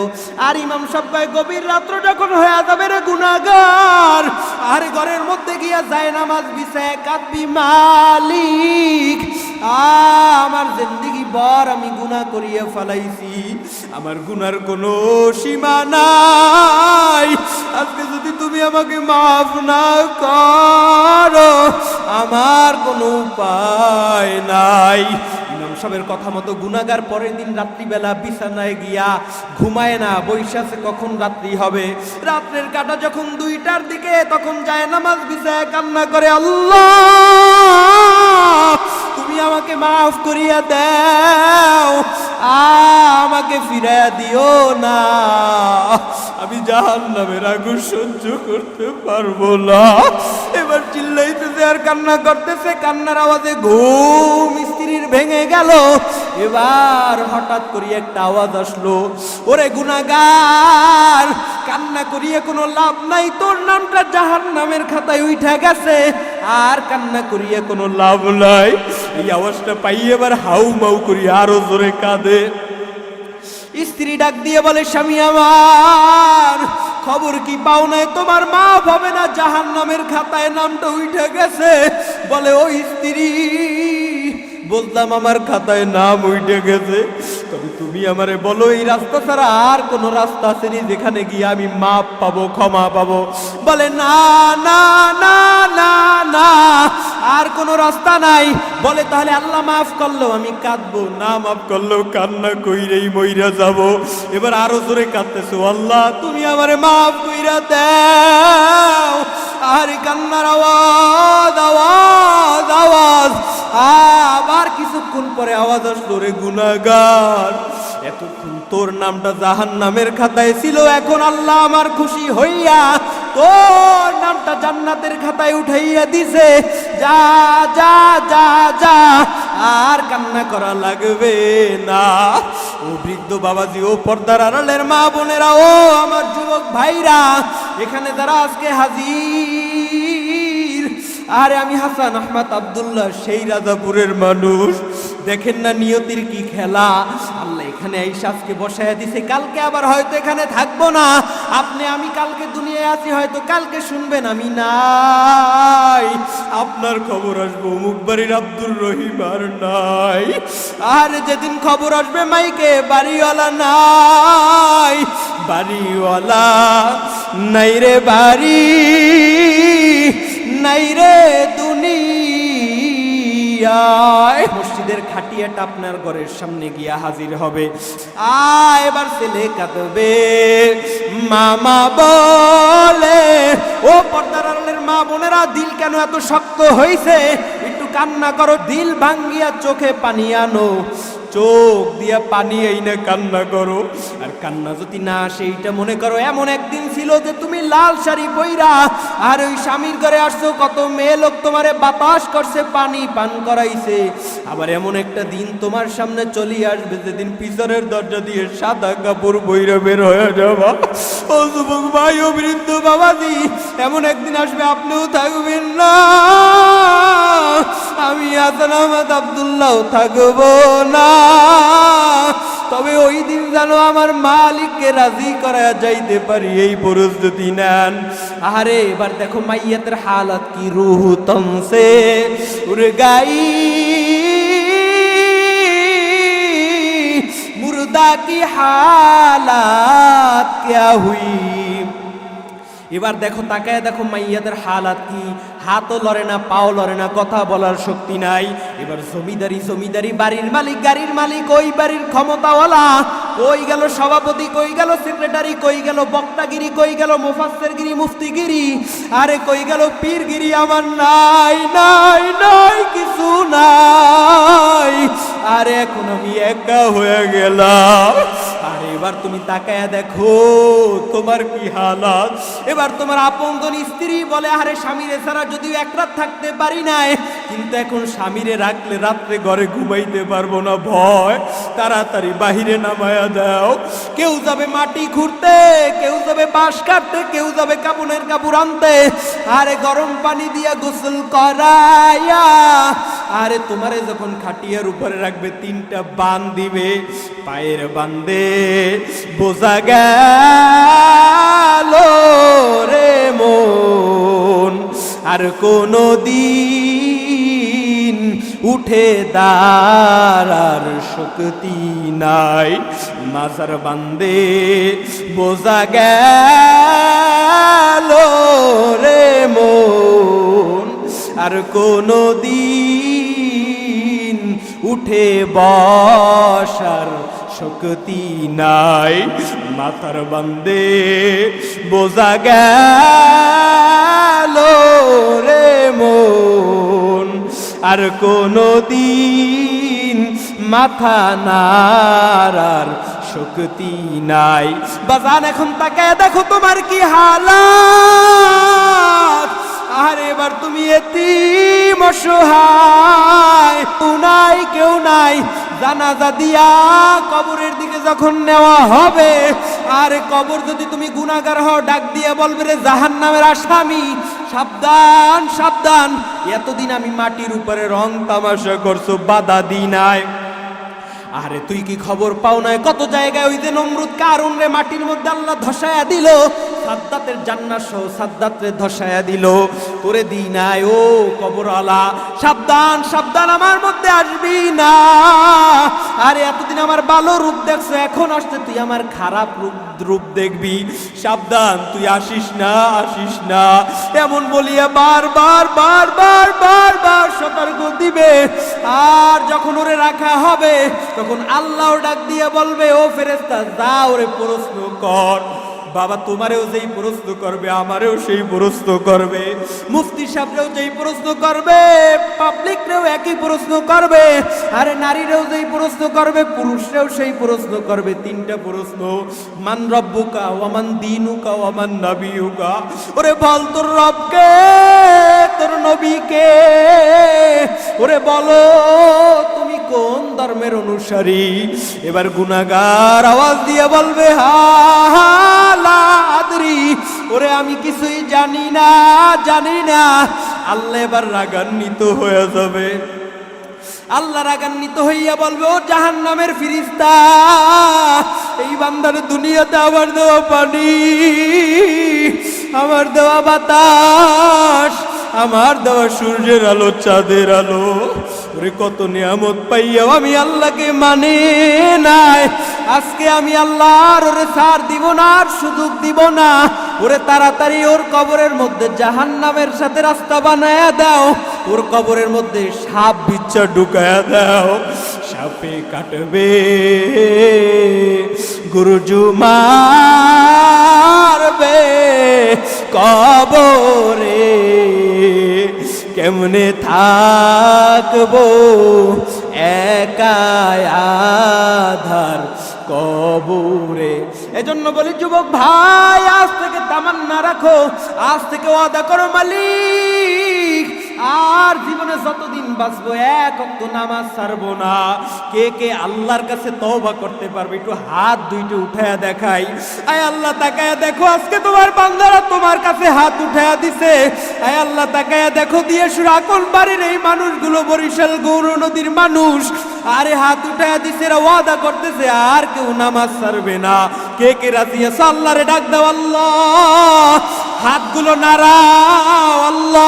আর ইমাম সাহেব কয় গভীর রাত্র যখন হয়ে যাবে রে গুনাহগার, আর ঘরের মধ্যে গিয়া যায় নামাজ বিছায় কাঁদবি, মালিক আমার জিন্দেগি ভর আমি গুনাহ করিয়া ফেলাইছি, আমার গুনার কোনো সীমা নাই, আজকে যদি তুমি আমাকে মাফ না করো আমার কোনো উপায় নাই। ইমাম সাহেবের কথা মতো গুনাহগার পরের দিন রাত্রিবেলা বিছানায় গিয়া ঘুমায় না, বৈশাখে কখন রাত্রি হবে। রাত্রের কাটা যখন 2টার দিকে, তখন যায় নামাজ বিছায় কান্না করে, আল্লাহ তুমি আমাকে মাফ করিয়া দাও, আমাকে ফিরাইয়া দিও না, আমি জাহান্নামের আগুন সহ্য করতে পারবো না। এবার চিল্লাইতেছে আর কান্না করতেছে, কান্নার আওয়াজে ঘুম স্ত্রীর ভেঙে গেল। এবার হঠাৎ করে একটা আওয়াজ আসলো, ওরে গুনাহগার কান্না করিয়ে কোনো লাভ নাই, তোর নামটা জাহান্নামের খাতায় উঠা গেছে, আর কান্না করিয়ে কোনো লাভ নাই। এই আওয়াজটা পাই এবার হাউ মাউ করি আরো জোরে কাঁদে। স্ত্রী ডাক দিয়ে বলে, স্বামী আমার খবর কি পাও নাই, তোমার মাফ হবে না, জাহান্নামের খাতায় নামটা উঠে গেছে। বলে, ও স্ত্রী বললাম আমার খাতায় নাম উঠে গেছে, তবে তুমি আমারে বলো এই রাস্তা ছাড়া আর কোন রাস্তা আছে নি যেখানে গিয়ে আমি মাপ পাবো, ক্ষমা পাবো? বলে, না না না না না, আর কোনো রাস্তা নাই। বলে, তাহলে আল্লাহ মাফ করলেও আমি কাঁদবো, না মাফ করলেও কান্না কইরেই মইরা যাব। এবার আরো জোরে কাঁদতেছো, আল্লাহ তুমি আমারে মাফ কইরা দাও। আর কান্নার আওয়াজ আওয়াজ আওয়াজ, আবার কিছুক্ষণ পরে আওয়াজ আসলো, রে গুনাহগার এতক্ষণ তোর নামটা জাহান্নামের খাতায় ছিল, এখন আল্লাহ আমার খুশি হইয়া তোর নামটা জান্নাতের খাতায় উঠাইয়া দিছে, যা যা যা যা, আর কান্না করা লাগবে না। ও বৃদ্ধ বাবাজি, ও পর্দার আড়ালের মা বোনেরা, ও আমার যুবক ভাইরা, এখানে যারা আজকে হাজির, আরে আমি হাসান আহমদ আব্দুল্লাহ, সেই রাজাপুরের মানুষ। দেখেন না নিয়তির কি খেলা, আল্লাহ এখানে এই আজকে বসায়া দিছে, কালকে আবার হয়তো এখানে থাকবো না। আপনি আমি কালকে দুনিয়ায় আছি, হয়তো কালকে শুনবেন আমি নাই, আপনার খবর আসবো অমুক বাড়ির আব্দুর রহিম আর নাই, আর যেদিন খবর আসবে মাইকে বাড়িওয়ালা নাই, বাড়িওয়ালা নাই রে বাড়ি নাই রে দুনিয়ায়। মসজিদের খাটিয়াটা আপনার ঘরের সামনে গিয়া হাজির হবে। এবার ছেলে কাঁদবে, মামা বলে, ও পর্দার আড়ালের মা বোনেরা, দিল কেন এত শক্ত হইছে? একটু কান্না করো, দিল ভাঙ্গিয়া চোখে পানি আনো, চোখ দিয়া পানি আইনা কান্না করো। আর কান্না যদি না আসে, এইটা মনে করো এমন একদিন ছিল যে তুমি লাল শাড়ি পইরা আর ওই স্বামীর ঘরে আসছো, কত মেয়ে লোক তোমারে বাতাস করছে, পানি পান করাইছে। আবার এমন একটা দিন তোমার সামনে চলে আসবে যেদিন পিছনের দরজা দিয়ে সাদা কাপড় বইরা বের হয়ে যাবা। ও যুবক ভাই, ও বৃদ্ধ বাবাজি, এমন একদিন আসবে আপনিও থাকবেন না, আমি হাসান আহমদ আব্দুল্লাহ থাকবো না। তবে ওই দিন যেন আমার মালিককে রাজি করা যাইতে পারি, এই প্রস্তুতি নেন। আরে এবার দেখো মাইয়াতের হালাত কি, রুহ তমসে উড় গাই, মুর্দা কি হালাত ক্যা হুই। এবার দেখো তাকায় দেখো মাইয়াদের হালাত কি, হাতও লড়ে না, পাও লড়ে না, কথা বলার শক্তি নাই। এবার জমিদারি জমিদারি, বাড়ির মালিক গাড়ির মালিক, ওই বাড়ির ক্ষমতাওয়ালা, কই গেল সভাপতি, কই গেল সেক্রেটারি, কই গেল বক্তাগিরি, কই গেল মুফাসসিরগিরি মুফতিগিরি, আরে কই গেল পীরগিরি, আমার নাই নাই নাই, কিছু নাই। আরে এখন আমি একা হয়ে গেলাম। আর এবার তুমি তাকায়া দেখো তোমার কি হালাত। এবার তোমার আপনজন স্ত্রী বলে, আরে স্বামীর ছাড়া যদিও এক রাত থাকতে পারি নাই, কিন্তু এখন স্বামীরে রাখলে রাত্রে ঘরে ঘুমাইতে পারবো না, ভয়, তাড়াতাড়ি বাহিরে নামায়া দাও। কেউ যাবে মাটি খুঁড়তে, কেউ যাবে বাঁশ কাটতে, কেউ যাবে কাপড়ের কাপড় আনতে, আরে গরম পানি দিয়া গোসল করাইয়া আরে তোমারে যখন খাটিয়ার উপরে রাখবে 3টা বান দিবে, পায়ের বান্দে বোঝা গেল রে মন আর কোনো দিন উঠে দাঁড়ার শক্তি নাই। মাজার বান্দে বোঝা গেল রে মন আর কোনো দিন উঠে বসার শক্তি নাই। মাথার বান্দে বোঝা গেল রে মন আর কোনো দিন মাথা নাড়ার শক্তি নাই। বাজান এখন তাকায় দেখো তোমার কি হালাত, আর এবার তুমি এতিম অসহায়, কেউ নাই। জানাজা দিয়া কবরের দিকে যখন নেওয়া হবে, আর কবর যদি তুমি গুনাহগার হও, ডাক দিয়ে বলবে রে জাহান্নামের আসামি, সাবধান সাবধান, এতদিন আমি মাটির উপরে রং তামাশা করছো, বাধা দি নাই। আরে তুই কি খবর পাও নাই কত জায়গায় ওই যে নমরুদ কারুন রে মাটির মধ্যে আল্লাহ ধসায়া দিল, সাদ্দাতের জান্নাত সহ সাদ্দাতরে ধসায়া দিল, তোরে দি নাই। ও কবরওয়ালা সাবধান সাবধান, আমার মধ্যে আসবি না। আরে এতদিন আমার ভালো রূপ দেখছো, এখন আসতে তুই আমার খারাপ রূপ দেখবি, সাবধান তুই আসিস না আসিস না, এমন বলিয়া বারবার বারবার বারবার সতর্ক দিবে। আর যখন ওরে রাখা হবে তখন আল্লাহ ডাক দিয়ে বলবে, ও ফেরেশতা যাও ওরে প্রশ্ন কর। বাবা তোমারেও যেই প্রশ্ন করবে, আমারেও সেই প্রশ্ন করবে, মুফতি সাহেবরেও যেই প্রশ্ন করবে, পাবলিকরেও একই প্রশ্ন করবে, আরে নারীরেও যেই প্রশ্ন করবে, পুরুষরেও সেই প্রশ্ন করবে। 3টা প্রশ্ন, মান রব্বুকা ওয়া মান দীনুকা ওয়া মান নবিয়ুকা। ওরে বল তোর রবকে, তোর নবীকে, ওরে বলো তুমি কোন ধর্মের অনুসারী। এবার গুনাহগার আওয়াজ দিয়ে বলবে হালা আদরি, ওরে আমি কিছুই জানি না জানি না। আল্লাহ এবার রাগান্বিত হয়ে যাবে, আল্লাহ রাগান্বিত হইয়া বলবে, ও জাহান্নামের ফিরিস্তা, এই বান্দার দুনিয়াতে আমার দেওয়া পানি, আমার দেওয়া বাতাস, আমার দেওয়া সূর্যের আলো, চাঁদের আলো, ওরে কত নিয়ামত পাইয়াও আমি আল্লাহকে মানে নাই। আজকে আমি আল্লাহর ওরে ছাড় দিব না, আর সুযোগ দিব না। ওরে তাড়াতাড়ি ওর কবরের মধ্যে জাহান্নামের সাথে রাস্তা বানায়া দাও, ওর কবরের মধ্যে সাপ বিচ্ছা ঢুকায়া দাও, সাপে কাটবে গুরুজু মারবে কবরে, কেমনে থাকবো একা আধার কবরে। এজন্য বলি যুবক ভাই, আজ থেকে তামান্না রাখো, আজ থেকে ওয়াদা করো মালিক, আর জীবনে যতদিন বাঁচবো এক ওয়াক্ত নামাজ ছাড়বো না। কে কে আল্লাহর কাছে তওবা করতে পারবে একটু হাত দুইটা উঠায়া দেখাই। আয় আল্লাহ তাকায়া দেখো, আজকে তোমার বান্দারা তোমার কাছে হাত উঠায়া দিছে। আয় আল্লাহ তাকায়া দেখো, দিয়ে সুরাকল বাড়ির এই মানুষগুলো, বরিশাল গৌর নদীর মানুষ, আরে হাত উঠায়া দিছে, এরা ওয়াদা করতেছে আর কেউ নামাজ ছাড়বে না। কে কে রাজি আছে আল্লাহরে ডাক দাও, আল্লাহ হাতগুলো নাড়াও, আল্লাহ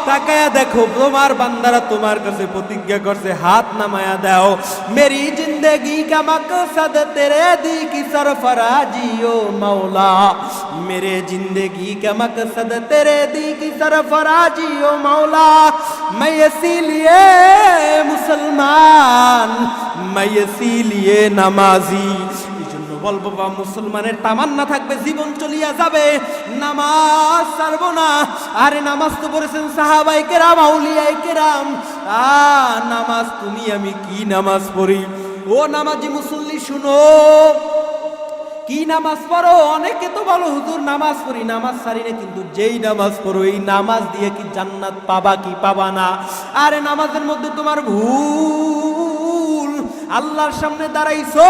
তাকায়া দেখো তোমার বান্দারা তোমার কাছে প্রতিজ্ঞা করছে, হাত নামায়া দাও। মেরি জিंदगी का मकसद तेरे दी की सरफराजी ओ मौला, मेरे जिंदगी का मकसद तेरे दी की सरफराजी ओ मौला, मैं इसीलिए मुसलमान, मैं इसीलिए नमाजी। বলবো বা মুসলমানের তামান্না থাকবে, জীবন চলিয়া যাবে, নামাজ ছাড়বো না। আরে নামাজ তো পড়েছেন সাহাবায়ে কেরাম, আউলিয়ায়ে কেরাম, নামাজ তুমি আমি কি নামাজ পড়ি। ও নামাজি মুসল্লি শুনো, কি নামাজ পড়ো? অনেকে তো বলো হুজুর নামাজ পড়ি, নামাজ ছাড়ি না, কিন্তু যেই নামাজ পড়ো এই নামাজ দিয়ে কি জান্নাত পাবা কি পাবা না? আরে নামাজের মধ্যে তোমার ভুল, আল্লাহর সামনে দাঁড়াইছো,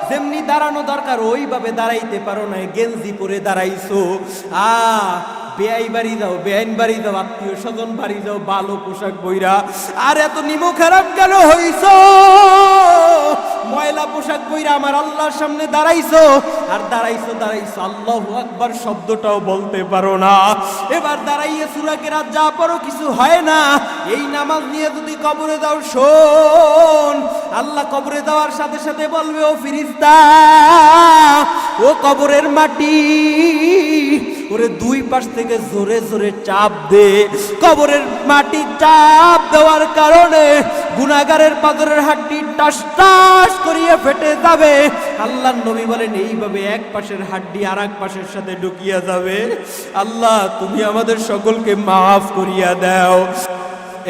যেমনি দাঁড়ানো দরকার ওইভাবে দাঁড়াইতে পারো না, গেঞ্জি পরে দাঁড়াইছো। বেআই বাড়ি যাও, বেআইন বাড়ি যাও, আত্মীয় স্বজন বাড়ি যাও, ভালো পোশাক বইরা, আর এত নিমো খারাপ কেন হইছো? ময়লা পোশাক বইরা আমার আল্লাহর সামনে দাঁড়াইছো, আর দাঁড়াইছো আল্লাহু আকবার শব্দটাও বলতে পারো না। এবার দাঁড়াইয়ে সূরা কেরাত যা পড়ো কিছু হয় না। এই নামাজ নিয়ে যদি কবরে যাও, শোন, আল্লাহ কবরে যাওয়ার সাথে সাথে বলবে, ও ফেরেশতা, ও কবরের মাটি, ওরে দুই পাশ থেকে জোরে জোরে চাপ দে। কবরের মাটি চাপ দেওয়ার কারণে গুনাহগারের পাজরের হাড্ডি টাস টাস করিয়ে ফেটে যাবে। আল্লাহর নবী বলেন, এইভাবে এক পাশের হাড্ডি আর এক পাশের সাথে ঢুকিয়া যাবে। আল্লাহ তুমি আমাদের সকলকে মাফ করিয়া দাও।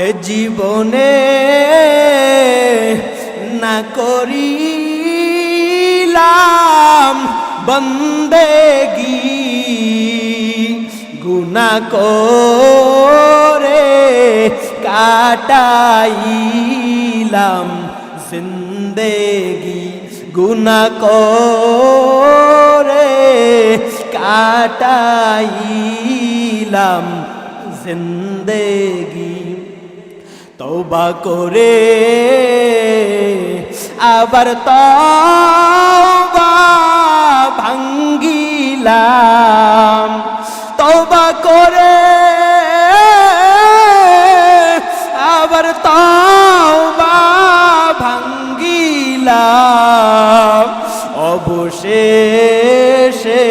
এ জীবনে না করিলাম বন্দেগী, গুনাহ করে কাটাইলাম জিন্দেগি, গুনাহ করে কাটাইলাম জিন্দেগি। তওবা করে আবার তওবা ভাঙ্গিলাম, তওবা করে আবার তওবা ভাঙ্গিলাম, অবশেষে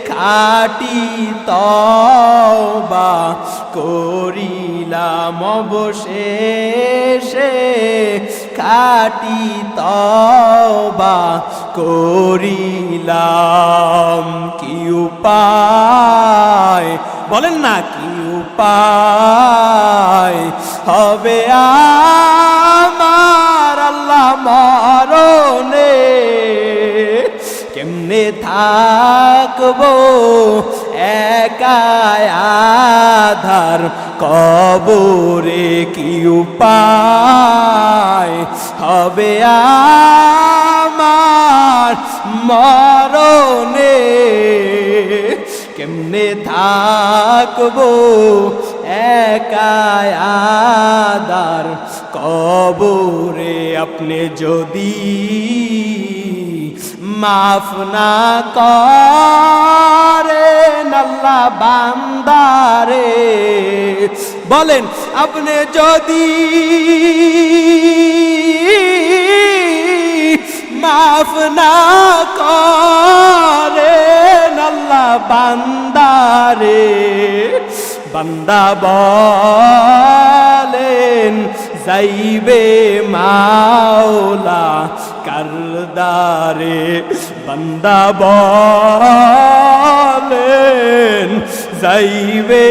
খাঁটি তওবা করিলাম, অবশেষে খাঁটি তওবা করিলাম। কি উপায় বলেন না, কি উপায় হবে আমার আল্লাহ মরণে? কেমনে থাকবো একা আধার কবরে? কি উপায় হবে আমার মরণে? কেমনে থাকবো একা আধার কবরে? আপনি যদি মাফ না করেন আল্লাহ বান্দারে, বলেন আপনি যদি মাফ না করেন আল্লাহ বান্দারে, বান্দা বলেন যাইবে মাওলা কারদারে, বান্দা বলেন যাইবে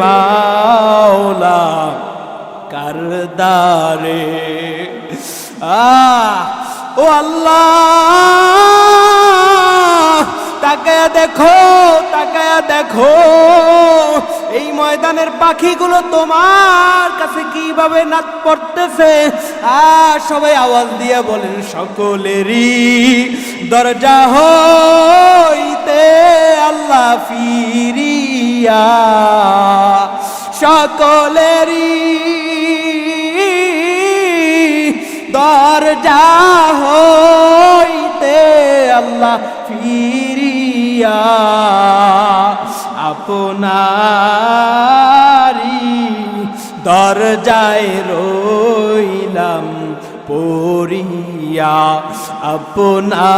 মাওলা কারদারে। ও আল্লাহ, তাকায়া দেখো, তাকায়া দেখো এই ময়দানের পাখিগুলো তোমার কাছে কিভাবে নাচ পড়তেছে। সবাই আওয়াজ দিয়ে বলেন, সকলেরই দরজা হইতে আল্লাহ ফিরিয়া, সকলেরই দরজা হইতে আল্লাহ ফিরিয়া, আপনারি দরজায় রইলাম পড়িয়া, আপনারি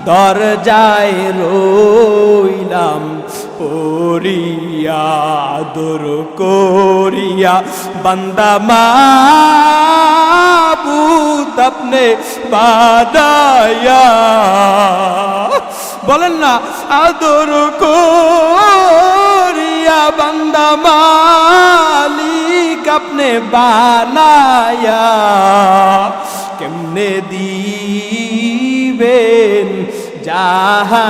দরজায় রইলাম পড়িয়া, আদর করিয়া বান্দা মাবুদ আপনি বানায়া, বলেন না, আদর করিয়া বান্দা মালিক আপনি বানায়া, কেমনে দি দিবেন জাহান্নামে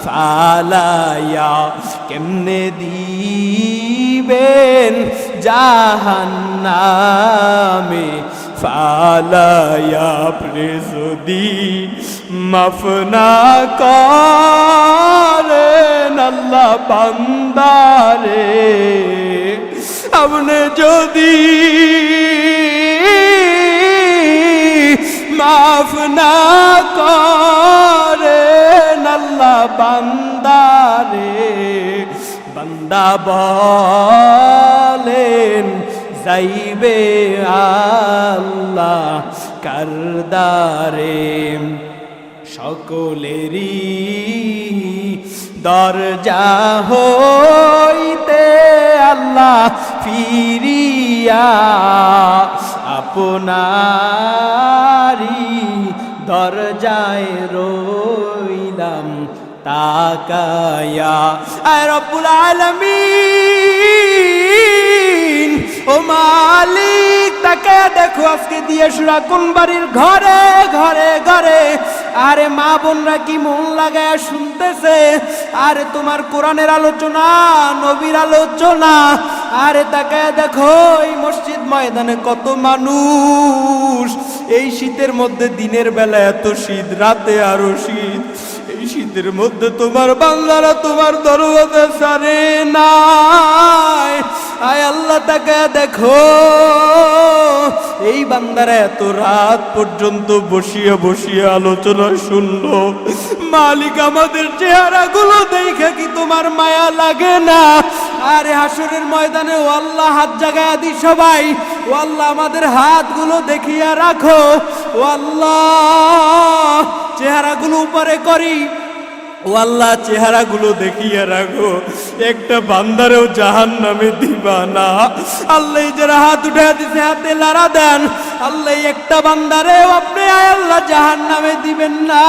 ফালাইয়া, কেমনে দিবেন জাহান্নামে ফালাইয়া, যদি মাফ না করেন আল্লাহ বান্দারে, আপনি যদি মাফ না করেন আল্লাহ বান্দারে, বান্দা বলেন যাইবে আল্লাহ কারদারে। সকলেরই দরজা হইতে আল্লাহ ফিরিয়া, আপনারি দরজায় রইলাম তাকায়া। আয় রব্বুল আলামিন, ও মালিক তাকে দেখো আজকে দিয়ে সুরা কোন বাড়ির ঘরে ঘরে ঘরে, আরে মা বোনরা কি মন লাগায় শুনতেছে, আরে তোমার কোরআনের আলোচনা, নবীর আলোচনা। আরে তাকে দেখো এই মসজিদ ময়দানে কত মানুষ, এই শীতের মধ্যে দিনের বেলা এত শীত, রাতে আরো শীত, এই শীতের মধ্যে তোমার বান্দারা তোমার দরওয়াজা সারে নাই। আয় আল্লাহ তাকে দেখো, এই বান্দারা এত রাত পর্যন্ত বসিয়ে বসিয়ে আলোচনা শুনলো। মালিক আমাদের চেহারাগুলো দেখে কি তোমার মায়া লাগে না? আরে হাসরের ময়দানে ও আল্লাহ হাত জাগায়া দি সবাই, ও আল্লাহ আমাদের হাতগুলো দেখিয়া রাখো, ও আল্লাহ চেহারাগুলো উপরে করি, ও আল্লাহ চেহারাগুলো দেখিয়ে রাখো, একটা বান্দারেও জাহান্নামে দিবা না। আল্লাহ যারা হাত উঠে দিছে হাতে লাড়া দেন, আল্লাহ একটা বান্দারেও আপনি আয় আল্লাহ জাহান্নামে দিবেন না।